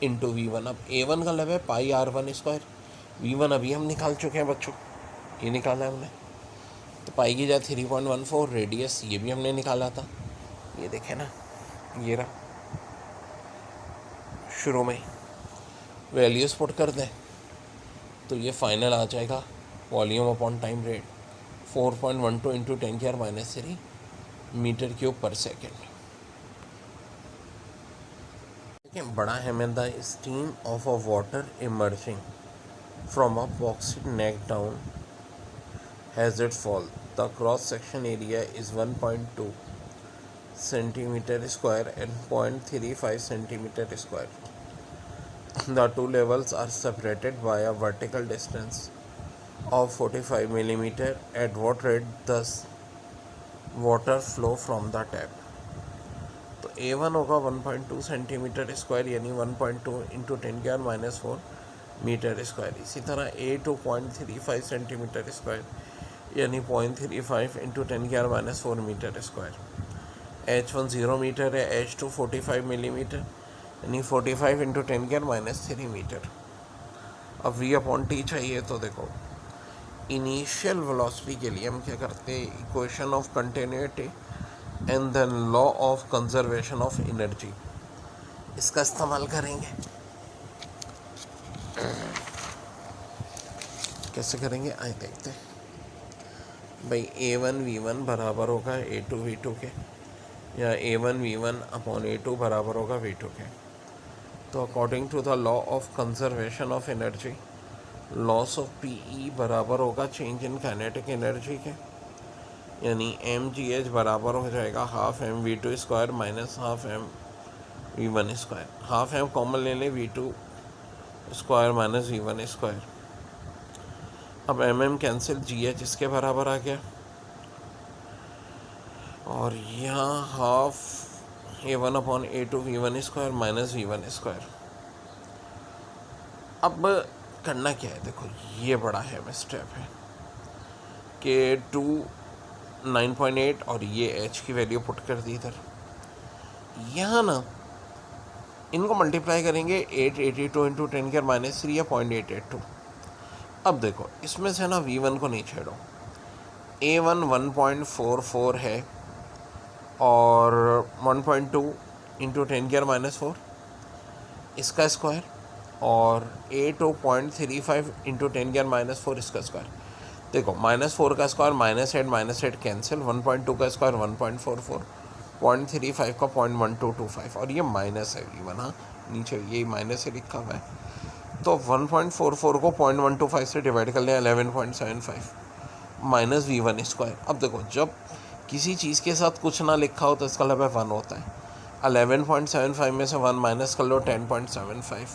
इंटू V1। अब A1 का मतलब है पाई R1 स्क्वायर, V1 अभी हम निकाल चुके हैं बच्चों, ये निकाला है हमने, तो पाई की जाए 3.14, रेडियस ये भी हमने निकाला था, ये देखें ना, ये रहा। शुरू में वैल्यूज़ पुट कर दें तो ये फाइनल आ जाएगा volume upon time rate 4.12 into 10⁻³ metre cube per second. देखिए बड़ा है में the steam of a water emerging from a boxed neck down has it fall, the cross section area is 1.2 centimeter square and 0.35 centimeter square. The two levels are separated by a vertical distance of 45 millimeter. At what rate does water flow from the tap? तो A1 होगा 1.2 सेंटीमीटर स्क्वायर यानी 1.2 इंटू 10⁻⁴ मीटर स्क्वायर। इसी तरह A2 0.35 सेंटीमीटर स्क्वायर यानी 0.35 into 10⁻⁴ metre square. H1 0 metre है, H2 45 मिलीमीटर यानी 45 इंटू 10⁻³ मीटर। अब V/T चाहिए, तो देखो इनिशियल वेलोसिटी के लिए हम क्या करते हैं, equation of continuity and then law of conservation of energy, इसका इस्तेमाल करेंगे। कैसे करेंगे आइए देखते हैं। भाई A1 V1 बराबर होगा A2 V2 के, या A1 V1 अपॉन A2 बराबर होगा V2 के। तो according to the law of conservation of energy, loss of PE बराबर होगा चेंज इन काइनेटिक एनर्जी के, यानी mgh बराबर हो जाएगा half mv2 square minus half mv1 square. Half m common ले लें, V2 square minus V1 square. अब mm कैंसिल, gh इसके बराबर आ गया, और यहाँ half A1 upon A2 V1 square minus V1 square. अब करना क्या है, देखो ये बड़ा है में स्टेप है कि 2 9.8 और ये H की वैल्यू पुट कर दी इधर। यहाँ ना इनको मल्टीप्लाई करेंगे 882 इंटू 10⁻³ या 0.882। अब देखो इसमें से ना V1 को नहीं छेड़ो, A1 1.44 है और 1.2 इंटू 10⁻⁻⁴ इसका स्क्वायर, और A2 0.35 इंटू 10⁻⁴ इसका स्क्वायर। देखो -4 का स्क्वायर -8 कैंसिल, 1.2 का स्क्वायर 1.44, 0.35 का 0.1225, और ये माइनस है इवन, हाँ नीचे ये माइनस से लिखा हुआ है। तो 1.44 को 0.125 से डिवाइड कर लें, 11.75 माइनस V1 स्क्वायर। अब देखो जब किसी चीज़ के साथ कुछ ना लिखा हो तो इसका मतलब 1 होता है। 11.75 में से 1 माइनस कर लो, 10.75।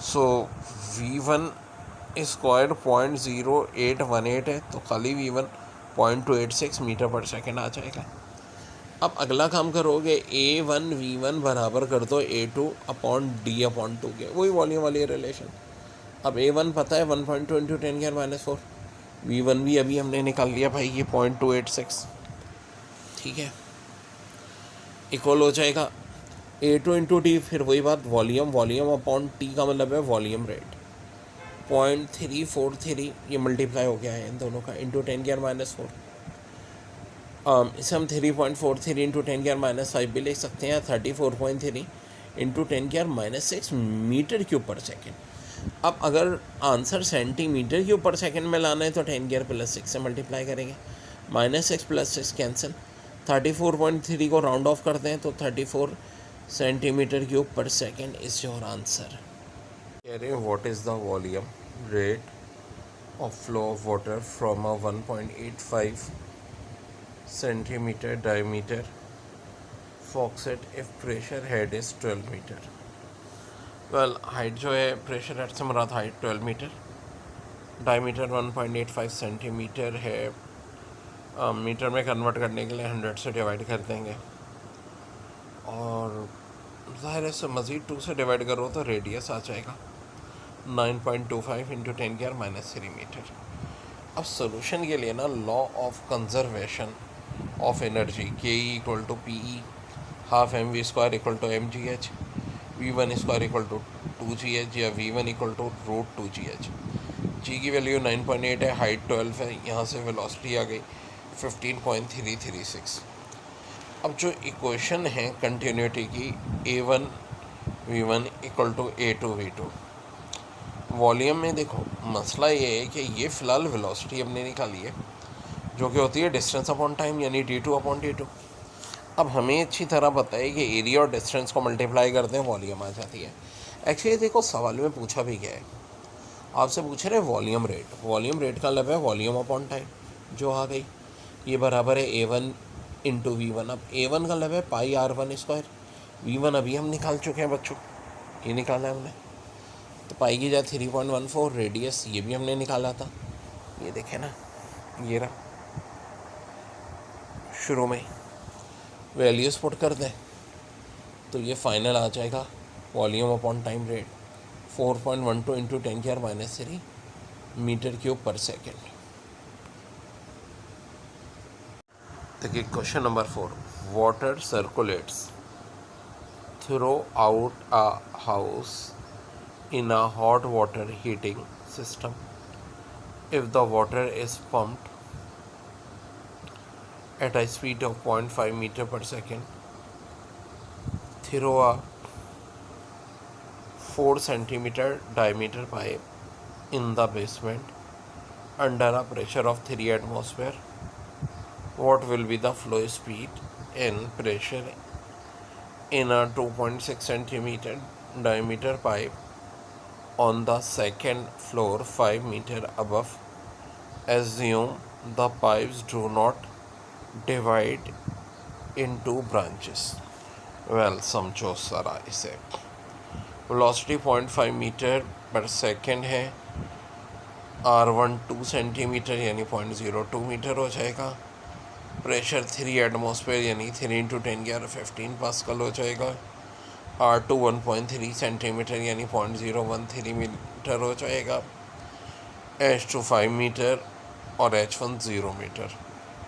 सो V1 स्क्वायर 0.0818 है, तो खाली V1 0.286 मीटर पर सेकेंड आ जाएगा। अब अगला काम करोगे, A1 V1 बराबर कर दो A2 अपॉन D/2 के, वही वॉल्यूम वाली रिलेशन। अब A1 पता है 1.2 इंटू 10⁻⁴, V1 भी अभी हमने निकाल लिया भाई, ये 0.286, ठीक है, इक्वल हो जाएगा A2 इंटू डी, फिर वही बात, वॉल्यूम अपॉन टी का मतलब है वॉल्यूम रेट, 0.343, ये मल्टीप्लाई हो गया है इन दोनों का, इंटू 10⁻⁴। इसे हम 3.43 इंटू 10⁻⁵ भी लिख सकते हैं, 34.3 into 10⁻⁶ metre cube per second. अब अगर answer centimetre cube per second में लाना है तो 10⁻+6 से मल्टीप्लाई करेंगे, -6 + 6 कैंसिल, 34.3 को राउंड ऑफ करते हैं तो 34 centimetre cube per second is your answer. कह रहे हैं what is the volume rate of flow of water from a 1.85 centimeter diameter faucet if pressure head is 12 metre. Well height जो है प्रेशर हेड से मुराद हाइट 12 मीटर, डायमीटर 1.85 सेंटीमीटर है। मीटर में कन्वर्ट करने के लिए 100 से डिवाइड कर देंगे, और ज़ाहिर है इससे मज़ीद 2 से डिवाइड करो तो रेडियस आ जाएगा 9.25 इंटू 10⁻³ मीटर। अब सोल्यूशन के लिए ना law of conservation of energy के equal to PE half mv square equal to mgh, V1 square equal to 2gh या V1 इक्वल टू √2gh। जी की वैल्यू 9.8 है, हाइट 12 है, यहाँ से वेलोसिटी आ गई 15.336। अब जो इक्वेशन है कंटिन्यूटी की, A1 V1 equal to A2 V2, volume में देखो मसला ये है कि ये फ़िलहाल वेलोसिटी हमने निकाली है जो कि होती है डिस्टेंस अपॉन टाइम, यानी d2/d2। अब हमें अच्छी तरह पता है कि एरिया और डिस्टेंस को मल्टीप्लाई करते हैं वॉल्यूम आ जाती है। एक्चुअली देखो सवाल में पूछा भी गया है, आपसे पूछ रहे हैं वॉल्यूम रेट का मतलब है वॉल्यूम अपॉन टाइम, जो आ गई ये बराबर है A1 इंटू V1। अब A1 का मतलब है πr1², V1 अभी हम निकाल चुके हैं बच्चों, ये निकाला है हमने, तो पाई की जाए 3.14, रेडियस ये भी हमने निकाला था, ये देखें ना, ये रहा, शुरू में वैल्यूज़ पुट कर दें तो ये फाइनल आ जाएगा volume upon time rate 4.12 into 10⁻³ metre cube per second. देखिए question number 4, water circulates throughout a house in a hot water heating system if the water is pumped at a speed of 0.5 meter per second through a 4 centimeter diameter pipe in the basement under a pressure of 3 atmosphere, what will be the flow speed and pressure in a 2.6 centimeter diameter pipe on the second floor 5 meter above? Assume the pipes do not divide into branches. Well, समझो सारा इसे, वेलोसिटी 0.5 मीटर पर सेकेंड है, R1 2 सेंटीमीटर यानी 0.02 मीटर हो जाएगा, प्रेशर 3 एटमॉस्फेयर यानी 3 इंटू 10⁻15 पास्कल हो जाएगा, R2 1.3 सेंटीमीटर यानी 0.013 मीटर हो जाएगा, H2 5 मीटर और H1 0 मीटर।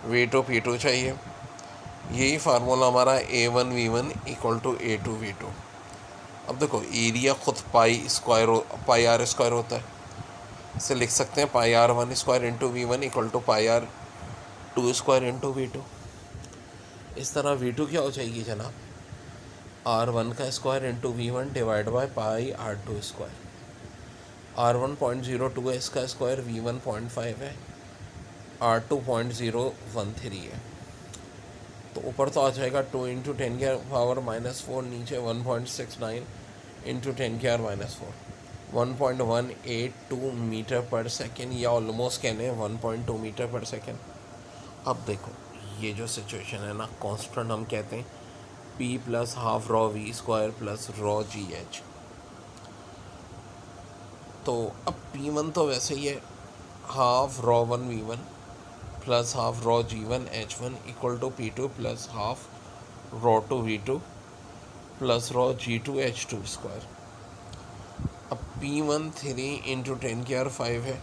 V2 P2 चाहिए, यही फार्मूला हमारा A1 V1 equal to A2 V2। अब देखो एरिया खुद πr² होता है, इसे लिख सकते हैं πr1² into V1 equal to πr 2 square into V2। इस तरह V2 क्या हो जाएगी जनाब, R1 का square into V1 divide by pi R2 square. R1 0.02 है, इसका स्क्वायर V1 0.5 है, R2 0.013 है। तो ऊपर तो आ जाएगा 2 इंटू 10⁻⁻⁴, नीचे 1.69 इंटू 10⁻⁻⁴, 1.182 मीटर पर सेकेंड, या ऑलमोस्ट कहने 1.2 मीटर पर सेकेंड। अब देखो ये जो सिचुएशन है ना, कांस्टेंट हम कहते हैं P plus half rho V square plus rho GH। तो अब P1 तो वैसे ही है half rho 1 V1 plus half rho G1 H1 equal to P2 plus half rho 2 V2 plus rho G2 H2 square. अब P1 3 इंटू 10⁻⁵ है।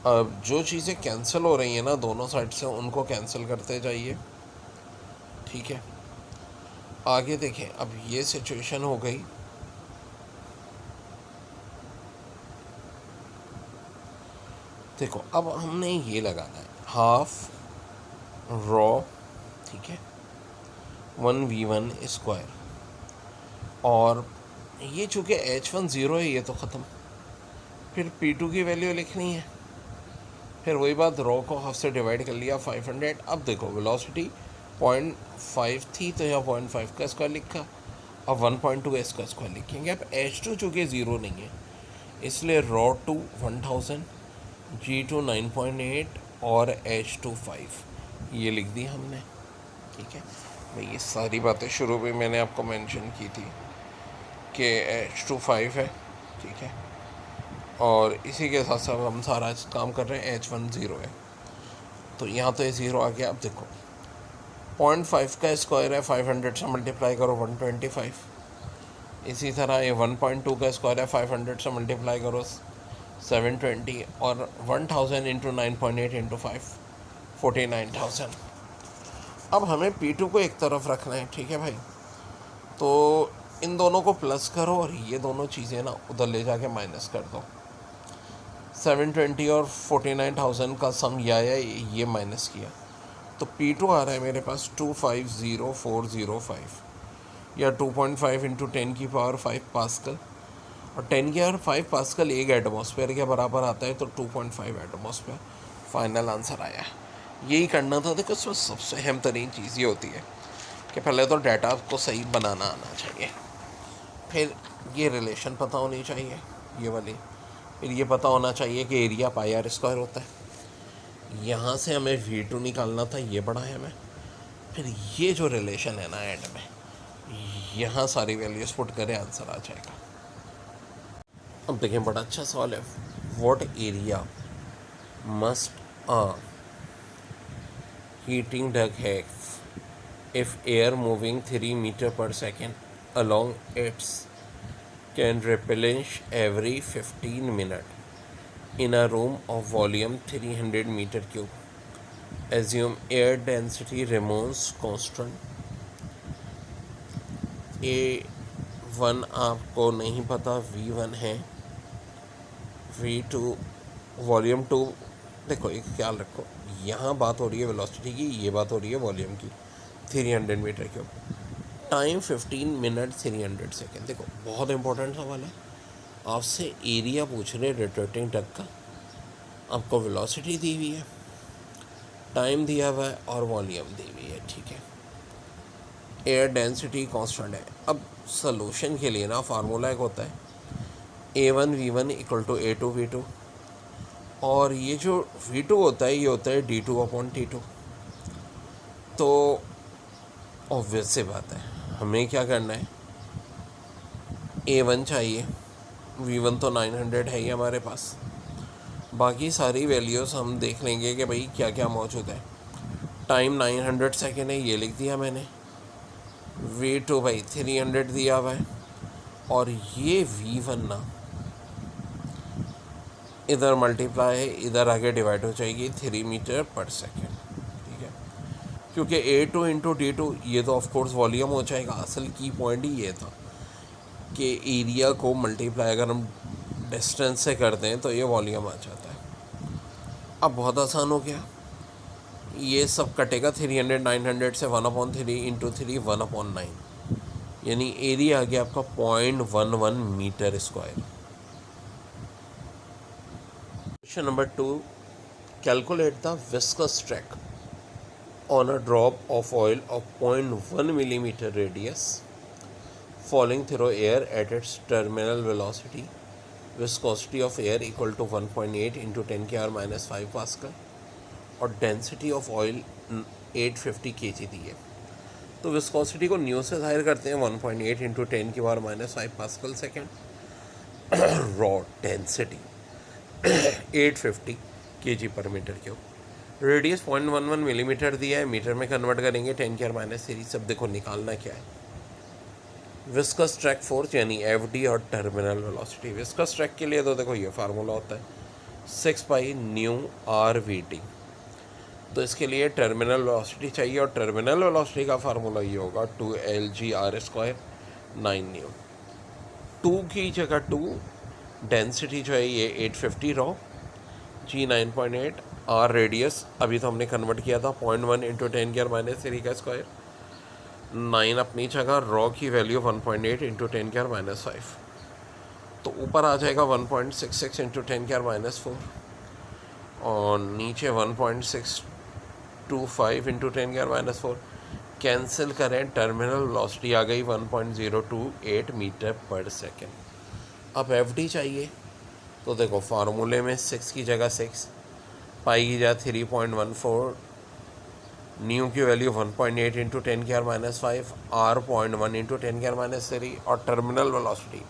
अब जो चीज़ें कैंसिल हो रही हैं ना दोनों साइड से, उनको कैंसिल करते जाइए, ठीक है। आगे देखें, अब ये सिचुएशन हो गई, देखो अब हमने ये लगाना है हाफ रॉ, ठीक है, 1v1 स्क्वायर, और ये चूँकि H1 0 है, ये तो ख़त्म। फिर P2 की वैल्यू लिखनी है, फिर वही बात, रॉ को हाफ से डिवाइड कर लिया 500। अब देखो वेलोसिटी 0.5 थी तो यहाँ 0.5 का स्क्वायर लिखा, अब 1.2 इसका स्क्वायर लिखेंगे। अब H2 चूँकि 0 नहीं है, इसलिए रॉ 2 1000, G2 9.8 और H2 5, ये लिख दी हमने, ठीक है भाई। ये सारी बातें शुरू में मैंने आपको मेंशन की थी कि H2 5 है, ठीक है, और इसी के साथ साथ हम सारा काम कर रहे हैं, H1 0 है, तो यहाँ तो ये 0 आ गया। अब देखो 0.5 का स्क्वायर है, 500 से मल्टीप्लाई करो 125। इसी तरह ये 1.2 का स्क्वायर है, 500 से मल्टीप्लाई करो 720, और 1000 इंटू 9.8 इंटू 5 49,000। अब हमें P2 को एक तरफ रखना है, ठीक है भाई। तो इन दोनों को प्लस करो और ये दोनों चीज़ें ना उधर ले जाके माइनस कर दो। 720 और 49,000 का सम यह आया, ये माइनस किया, तो P2 आ रहा है मेरे पास 250405, या 2.5 इंटू 10⁵ पास्कल, और 10⁵ पास्कल 1 एटमॉस्फेयर के बराबर आता है, तो 2.5 एटमॉस्फेयर फाइनल आंसर आया। यही करना था। देखो इसमें सबसे अहम तरीन चीज़ ये होती है कि पहले तो डाटा को सही बनाना आना चाहिए, फिर ये रिलेशन पता होनी चाहिए ये वाली, फिर ये पता होना चाहिए कि एरिया पाई आर स्क्वायर होता है। यहाँ से हमें V2 निकालना था, ये बड़ा है हमें, फिर ये जो रिलेशन है ना एंड में, यहाँ सारी वैल्यूज पुट करें, आंसर आ जाएगा। अब देखें बड़ा अच्छा सवाल है, what area must heating duct have if air moving 3 meter per second along its can replenish every 15 minutes in a room of volume 300 meter cube. Assume air density remains constant. A1 आपको नहीं पता, V1 है, V2 वॉल्यूम 2। देखो एक ख्याल रखो, यहाँ बात हो रही है वेलोसिटी की, ये बात हो रही है वॉल्यूम की, 300 metre cube, time 15 minute 300 second. देखो बहुत इंपॉर्टेंट सवाल है, आपसे एरिया पूछ रहे रोटेटिंग डक्ट का, आपको वेलोसिटी दी हुई है, टाइम दिया हुआ है और वॉल्यूम दी हुई है, ठीक है। एयर डेंसिटी कांस्टेंट है। अब सोल्यूशन के लिए ना फार्मूला एक होता है A1 V1 equal to A2 V2, और ये जो V2 होता है ये होता है D2/T2। तो ऑब्वियस सी बात है, हमें क्या करना है, A1 चाहिए, V1 तो 900 है ही हमारे पास, बाकी सारी वैल्यूज़ हम देख लेंगे कि भाई क्या क्या मौजूद है। टाइम 900 सेकेंड है, ये लिख दिया मैंने, V2 भाई 300 दिया हुआ है, और ये V1 ना इधर मल्टीप्लाई है, इधर आगे डिवाइड हो जाएगी 3 मीटर पर सेकेंड, ठीक है, क्योंकि A2 इंटू D2 ये तो ऑफकोर्स वॉल्यूम हो जाएगा। असल की पॉइंट ही ये था कि एरिया को मल्टीप्लाई अगर हम डिस्टेंस से कर दें तो ये वॉल्यूम आ जाता है। अब बहुत आसान हो गया, ये सब कटेगा 300 900 से 1/3 इंटू 3 1/9, यानी एरिया आ गया आपका 0.11 metre square. Question number 2, calculate the viscous drag on a drop of oil of 0.1 millimeter radius falling through air at its terminal velocity, viscosity of air equal to 1.8 into 10 की power minus 5 Pascal और डेंसिटी ऑफ ऑयल 850 kg दी है। तो विस्कोसिटी को न्यू से जाहिर करते हैं 1.8 इंटू 10 की power minus 5 pascal second. Rho density 850 kg per metre cube, radius 0.11 millimetre दिया है, मीटर में कन्वर्ट करेंगे 10 की पावर -3। सब देखो निकालना क्या है, विस्कस ट्रैक फोर्स यानी एफ और टर्मिनल वेलोसिटी। विस्कस ट्रैक के लिए तो देखो ये फार्मूला होता है 6 pi nu r v t. तो इसके लिए टर्मिनल वेलोसिटी चाहिए और टर्मिनल वेलोसिटी का फार्मूला ये होगा 2LG/r², 9 न्यू। 2 की जगह 2, डेंसिटी जो है ये 850 रॉ, G 9.8, R रेडियस अभी तो हमने कन्वर्ट किया था 0.1 इंटू 10 की पावर -3 का स्क्वायर, 9 अपनी जगह, रॉ की वैल्यू 1.8 इंटू 10 की पावर -5, तो ऊपर आ जाएगा 1.66 इंटू 10 की पावर -4 और नीचे 1.625 इंटू 10 की पावर -4। कैंसिल करें, टर्मिनल वेलोसिटी आ गई 1.028 मीटर पर सेकेंड। अब एफ डी चाहिए, तो देखो फार्मूले में 6 की जगह 6, पाई की जगह 3.14, न्यू की वैल्यू 1.8 इंटू 10 की पावर -5, आर 0.1 इंटू 10 की पावर -3 और टर्मिनल वेलोसिटी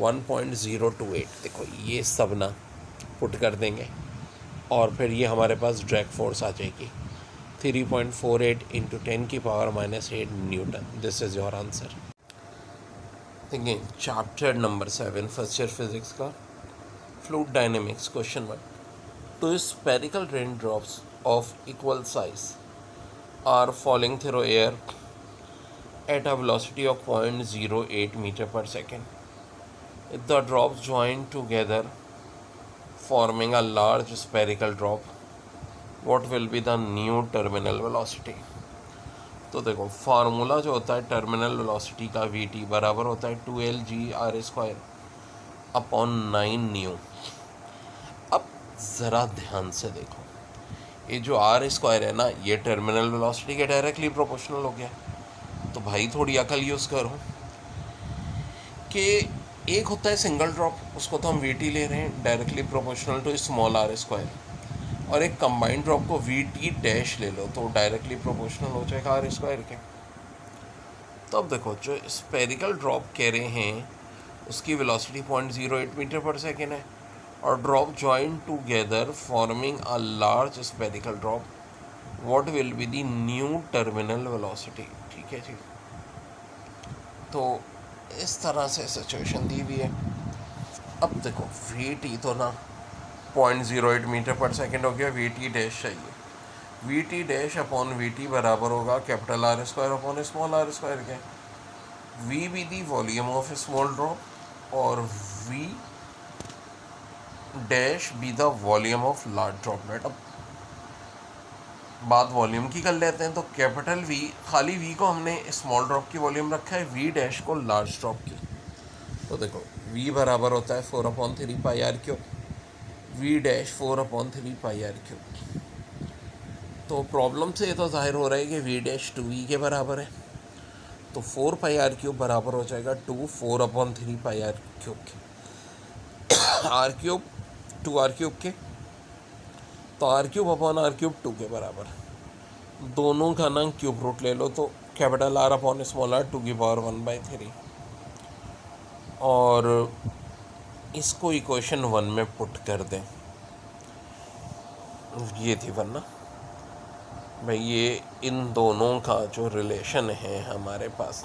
1.028। देखो ये सब ना पुट कर देंगे और फिर ये हमारे पास ड्रैग फोर्स आ जाएगी 3.48 इंटू 10 की power -8 newton. This is your answer. देखिए chapter number 7 first year physics का fluid dynamics. Question 1, two spherical rain drops of equal size are falling through air at a velocity of 0.08 metre per second. If the drops join together forming a large spherical drop, what will be the new terminal velocity? तो देखो फार्मूला जो होता है टर्मिनल वेलोसिटी का Vt बराबर होता है 2LG/r² अपॉन 9 न्यू। अब ज़रा ध्यान से देखो, ये जो r² है ना, ये टर्मिनल वेलोसिटी के डायरेक्टली प्रोपोर्शनल हो गया। तो भाई थोड़ी अकल यूज़ करो कि एक होता है सिंगल ड्रॉप, उसको तो हम Vt ले रहे हैं directly proportional to small r², और एक कंबाइंड ड्रॉप को Vt डैश ले लो तो डायरेक्टली प्रोपोर्शनल हो जाएगा r² के। तो अब देखो जो स्पेरिकल ड्रॉप कह रहे हैं उसकी वेलोसिटी 0.08 मीटर पर सेकेंड है और drop join together forming a large spherical drop, what will be the new terminal velocity. ठीक है जी, तो इस तरह से सिचुएशन दी हुई है। अब देखो Vt तो ना 0.08 मीटर पर सेकेंड हो गया, Vt डैश चाहिए। Vt डैश अपॉन Vt बराबर होगा capital r² upon small r² के। V B the volume of small drop और V dash be the volume of large droplet. अब बात वॉल्यूम की कर लेते हैं, तो कैपिटल V, खाली V को हमने स्मॉल ड्रॉप की वॉल्यूम रखा है, V डैश को लार्ज ड्रॉप की। तो देखो V बराबर होता है 4/3 पाई r³, V डैश 4/3 पाई r³। तो प्रॉब्लम से ये तो जाहिर हो रहा है कि V डैश 2V के बराबर है, तो 4 पाई r³ बराबर हो जाएगा 4/3 पाई r³ के। r³ 2r³ के, तो r³ अपॉन r³ 2 के बराबर। दोनों का ना क्यूब रूट ले लो, तो capital R upon small r 2 की पावर 1/3, और इसको इक्वेशन 1 में पुट कर दें। ये थी वरना भाई, ये इन दोनों का जो रिलेशन है हमारे पास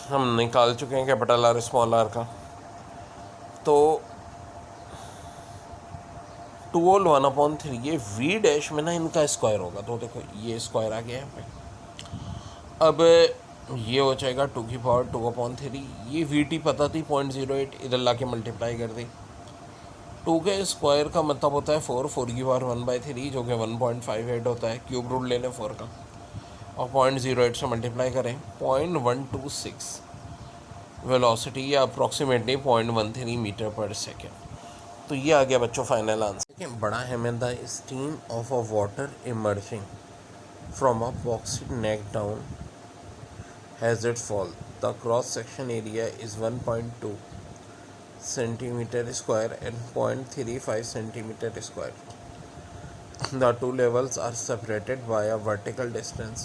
हम निकाल चुके हैं कैपिटल R स्मॉल r का। तो 2 होल 1/3, ये V डैश में ना इनका स्क्वायर होगा, तो देखो ये स्क्वायर आ गया है। अब ये हो जाएगा 2 की पावर 2/3, ये Vt पता थी 0.08, इधर ला के मल्टीप्लाई कर दी टू के स्क्वायर का मतलब होता है 4 की पावर 1/3 जो कि 1.58 होता है। क्यूब रूट ले लें 4 का और 0.08 से मल्टीप्लाई करें 0.126 वेलोसिटी या अप्रॉक्सीमेटली 0.13 मीटर पर सेकेंड। तो ये आ गया बच्चों फाइनल आंसर। देखिए बड़ा है में the steam of a water emerging from a boxy neck down has it fall the cross section area is 1.2 centimeter square and 0.35 centimeter square. The two levels are separated by a vertical distance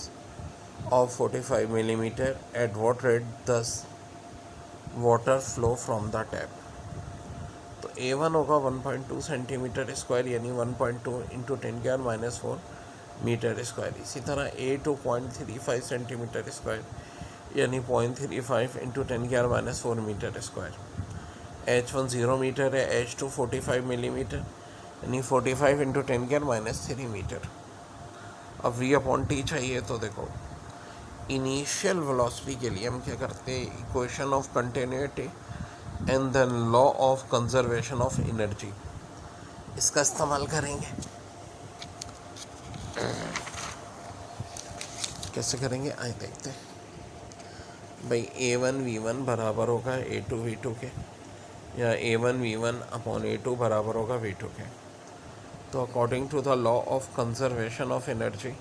of 45 millimeter. At what rate does water flow from the tap? तो A1 होगा 1.2 सेंटीमीटर स्क्वायर यानी 1.2 इंटू 10⁻⁴ मीटर स्क्वायर। इसी तरह A2 0.35 सेंटीमीटर स्क्वायर यानी 0.35 into 10⁻⁴ metre square. H1 0 metre है, H2 45 मिलीमीटर यानी 45 इंटू 10⁻³ मीटर। अब V/T चाहिए तो देखो इनिशियल वेलोसिटी के लिए हम क्या करते हैं, equation of continuity and the law of conservation of energy, इसका इस्तेमाल करेंगे। कैसे करेंगे आइए देखते हैं। भाई A1 V1 बराबर होगा A2 V2 के, या A1 V1 अपॉन A2 बराबर होगा V2 के। तो according to the law of conservation of energy,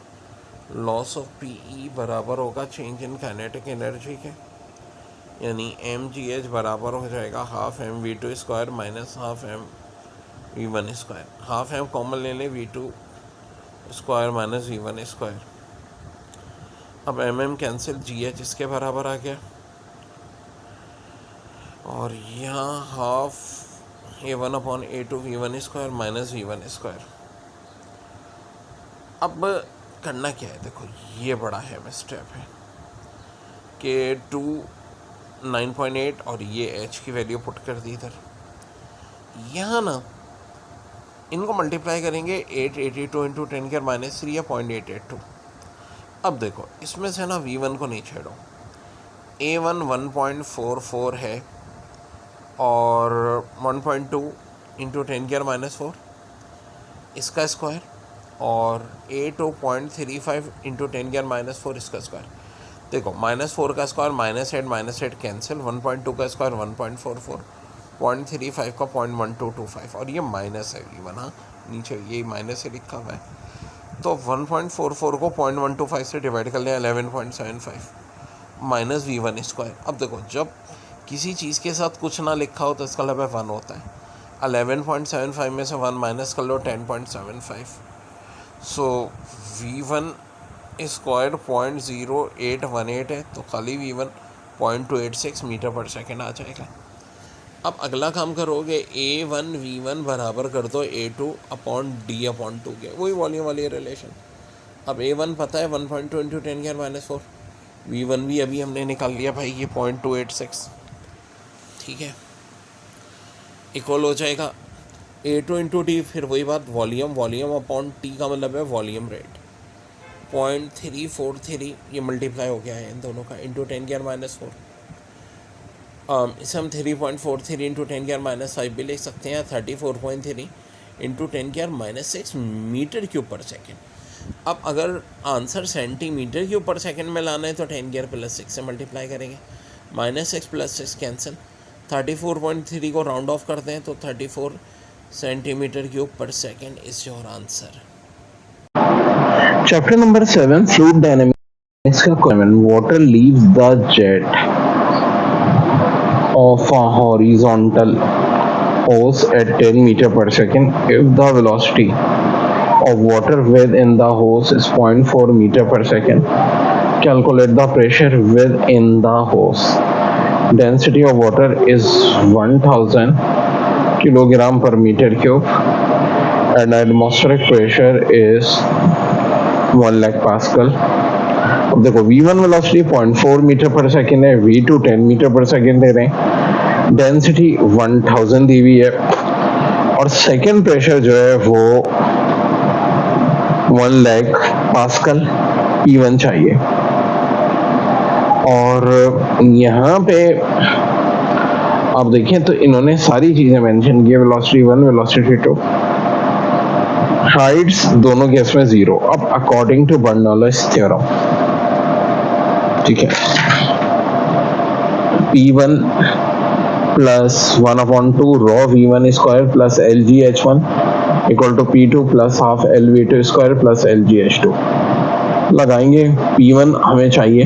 loss of PE बराबर होगा चेंज इन काइनेटिक एनर्जी के, यानी mgh बराबर हो जाएगा half mv2 square minus half mv1 square. Half m common ले लें, V2 square minus V1 square. अब mm कैंसिल, gh इसके बराबर आ गया और यहाँ half A1 upon A2 V1 square minus V1 square. अब करना क्या है, देखो ये बड़ा है में स्टेप है कि 2 9.8 और ये h की वैल्यू पुट कर दी इधर। यहाँ ना इनको मल्टीप्लाई करेंगे 882 इंटू 10⁻³ या 0.882। अब देखो इसमें से ना V1 को नहीं छेड़ो, A1 1.44 है और 1.2 इंटू 10⁻⁴ इसका स्क्वायर और A2 0.35 इंटू 10⁻⁴ इसका स्क्वायर। देखो -4 का स्क्वायर -8 कैंसिल, 1.2 का स्क्वायर 1.44, 0.35 का 0.1225 और ये माइनस है V1। हाँ नीचे ये माइनस से लिखा हुआ है, तो 1.44 को 0.125 से डिवाइड कर लिया 11.75 माइनस V1 स्क्वायर। अब देखो जब किसी चीज़ के साथ कुछ ना लिखा हो तो इसका मतलब 1 होता है। 11.75 में से 1 माइनस कर लो 10.75, सो V1 स्क्वायर 0.0818 है, तो खाली V1 0.286 मीटर पर सेकेंड आ जाएगा। अब अगला काम करोगे, A1 V1 बराबर कर दो A2 अपॉन D/2 के, वही वॉल्यूम वाली रिलेशन। अब A1 पता है 1.2 इंटू 10⁻⁴, V1 भी अभी हमने निकाल लिया भाई, ये 0.286, ठीक है, इक्वल हो जाएगा A2 इंटू डी, फिर वही बात वॉल्यूम अपॉन T का मतलब है वॉल्यूम रेट 0.343, ये मल्टीप्लाई हो गया है इन दोनों का इंटू 10⁻⁴। इसे हम 3.43 इंटू 10⁻⁵ भी लिख सकते हैं, 34.3 into 10⁻⁶ metre cube per second. अब अगर answer centimetre cube per second में लाना है तो 10⁻+6 से मल्टीप्लाई करेंगे, -6 + 6 कैंसिल, 34.3 को राउंड ऑफ करते हैं तो 34 centimetre cube per second is your answer. Chapter number 7, Fluid Dynamics का question, water leaves the jet of a horizontal hose at 10 meter per second if the velocity of water within the hose is 0.4 meter per second. Calculate the pressure within the hose. Density of water is 1000 kilogram per meter cube and atmospheric pressure is 1 lakh pascal. अब देखो V1 velocity 0.4 metre per second है, V2 10 मीटर पर सेकेंड दे रहे हैं, डेंसिटी 1000 दी हुई है और सेकेंड प्रेशर जो है वो 1 लाख पास्कल P1 चाहिए। और यहाँ पे आप देखें तो इन्होंने सारी चीजें मेंशन की, वेलोसिटी 1, वेलोसिटी 2, हाइट्स दोनों केस में 0। अब अकॉर्डिंग टू बर्नौलीज थ्योरम, ठीक है, P1 plus 1/2 rho V1 square plus LGH1 equal to P2 plus half LV2 square plus LGH2 लगाएंगे। P1 हमें चाहिए,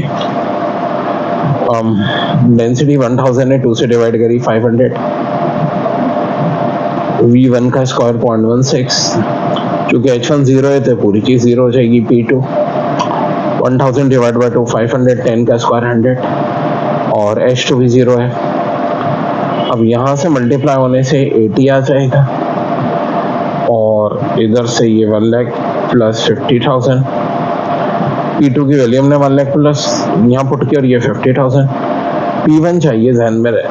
डेंसिटी 1000 है, 2 से डिवाइड करी 500, V1 का स्क्वायर 0.16, चूंकि H1 0 है तो पूरी चीज 0 हो जाएगी। P2 1000 डिवाइड बाई 2 500, 10 का स्क्वायर 100 और H2 भी 0 है। अब यहाँ से मल्टीप्लाई होने से 80 आ जाएगा और इधर से ये 1 लाख प्लस 50,000, P2 की वैल्यू हमने 1 लाख प्लस यहाँ पुट की और ये 50,000। P1 चाहिए, ध्यान में रहे।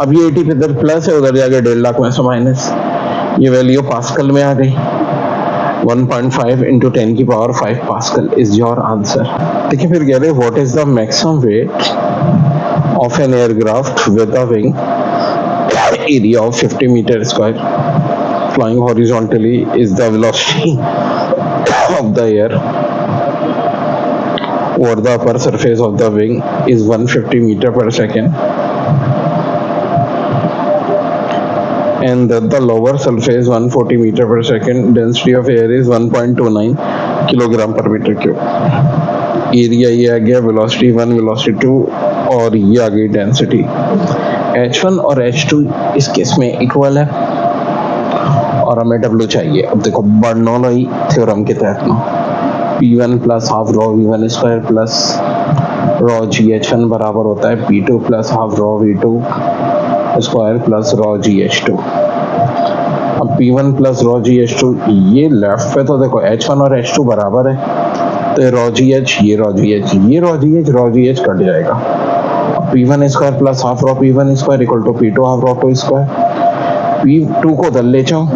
अब ये 80 पे इधर प्लस है, उधर जाके 1.5 लाख में से माइनस, ये वैल्यू पास्कल में आ गई। 1.5 into 10 की power 5 pascal is your answer. देखिए फिर कह रहे what is the maximum weight of an aircraft with a wing area of 50 metre square flying horizontally is the velocity of the air over the upper surface of the wing is 150 meter per second and that the lower surface 140 meter per second, density of air is 1.29 kilogram per meter cube। Area ये आ गया, वेलोसिटी 1, वेलोसिटी 2 और ये आ गई डेंसिटी। H1 और H2 इस केस में इक्वल है और हमें W चाहिए। अब देखो बर्नौली थ्योरम के तहत ना P1 plus half raw V1 square plus raw GH1 बराबर होता है P2 plus half raw V2 square plus raw GH2। अब P1 प्लस रॉ GH2, ये लेफ्ट पे तो देखो H1 और H2 बराबर है, तो ये रॉ GH, ये रॉ GH, ये रॉ GH कट जाएगा। P1 square plus half rho P1 square equal to P2 half rho 2 square. P2 को दल ले जाओ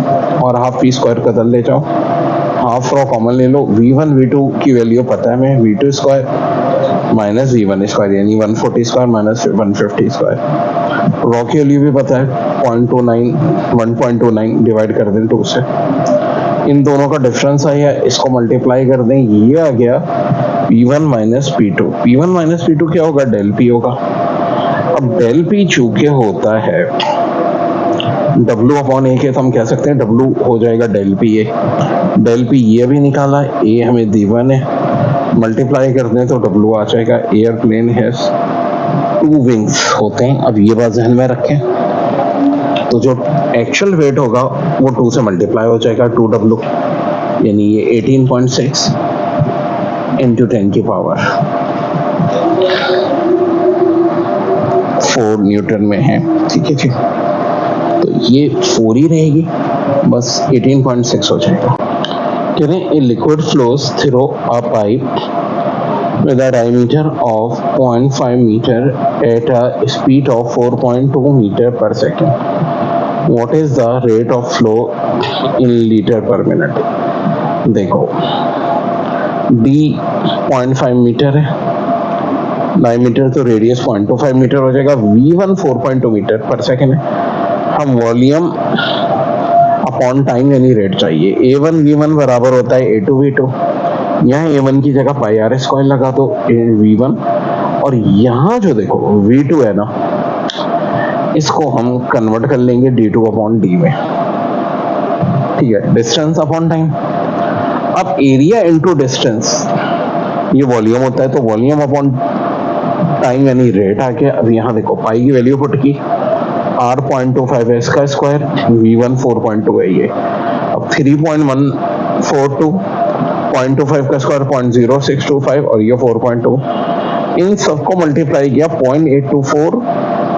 और हाफ P स्क्वायर का दल ले जाओ, हाफ रॉ कॉमन ले लो। V1 V2 की वैल्यू पता है हमें, V2 square minus V1 square यानी 140 स्क्वायर माइनस 150 स्क्वायर। रॉ की वैल्यू भी पता है 1.29 डिवाइड कर दें 2 से, इन दोनों का डिफरेंस आया, इसको मल्टीप्लाई कर दें, ये आ गया P1 minus P2। P1 minus P2 क्या होगा, डेल P होगा। अब डेल P चूंकि होता है W अपॉन ए के, तो हम कह सकते हैं W हो जाएगा डेल P ए। डेल P ये भी निकाला, ए हमें D1 है, मल्टीप्लाई कर दें तो W आ जाएगा। एयरप्लेन हैज 2 विंग्स होते हैं। अब ये बात ध्यान में रखें, तो जो एक्चुअल वेट होगा वो 2 से मल्टीप्लाई हो जाएगा, 2W यानी ये 18.6 into 10 की पावर 4 न्यूटन में है। ठीक है जी, तो ये 4 ही रहेगी, बस 18.6 हो जाएगा। कह रहे हैं liquid flows through a pipe with a diameter of 0.5 meter at a speed of 4.2 meter per second. What is the rate of flow in liter per minute? देखो D 0.5 मीटर है, डायमीटर तो रेडियस 0.25 मीटर हो जाएगा, V1 4.2 मीटर पर सेकेंड है। हम वॉल्यूम अपॉन टाइम यानी रेट चाहिए। A1 V1 बराबर होता है A2 V2, यहाँ A1 की जगह पाई आर स्क्वायर लगा दो V1, और यहाँ जो देखो V2 है ना, इसको हम कन्वर्ट कर लेंगे D2 अपॉन D में। ठीक है, डिस्टेंस अपॉन टाइम। अब एरिया इनटू डिस्टेंस ये वॉल्यूम होता है, तो वॉल्यूम अपॉन टाइम यानी रेट आ गया। अब यहाँ देखो पाई की वैल्यू पुट की, R 0.25 है, इसका स्क्वायर, V1 4.2 है ये। अब 3.142, 0.25 का स्क्वायर 0.0625 और ये 4.2, इन सबको मल्टीप्लाई किया 0.824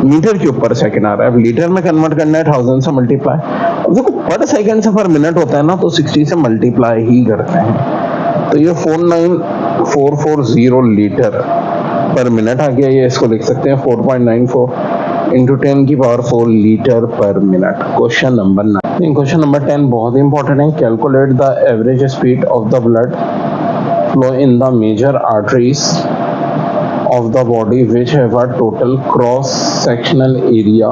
मीटर क्यूब पर सेकंड आ रहा है। अब लीटर में कन्वर्ट करना है 1000 से मल्टीप्लाई। अब देखो पर सेकंड से पर मिनट होता है ना, तो 60 से मल्टीप्लाई ही करते हैं, तो ये 49440 लीटर पर मिनट आ गया। ये इसको लिख सकते हैं 4.94 इंटू 10 की power 4 litre per minute. Question number 9। Question number 10 बहुत इंपॉर्टेंट है। Calculate the average speed of the blood flow in the major arteries of the body which have a total cross sectional area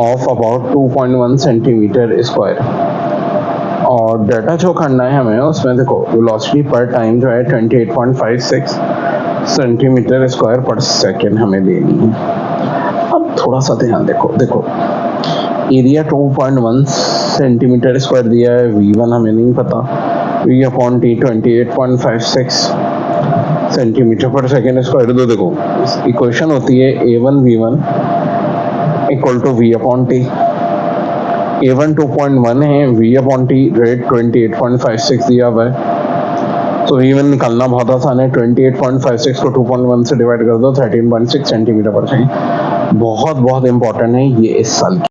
of about 2.1 centimetre square. और डाटा जो करना है हमें उसमें देखो वेलोसिटी पर टाइम जो है 28.56 सेंटीमीटर स्क्वायर पर सेकेंड हमें देनी है। अब थोड़ा सा ध्यान देखो एरिया 2.1 सेंटीमीटर स्क्वायर दिया है, V1 हमें नहीं पता, V/T 28.56 centimetre per second square. तो देखो इक्वेशन होती है A1V1 equal to V/T। A1 2.1 है, V/T रेट 28.56 दिया हुआ है, तो V1 निकालना बहुत आसान है। 28.56 को 2.1 से डिवाइड कर दो, 13.6 सेंटीमीटर पर सेकेंड। बहुत इंपॉर्टेंट है ये इस साल की।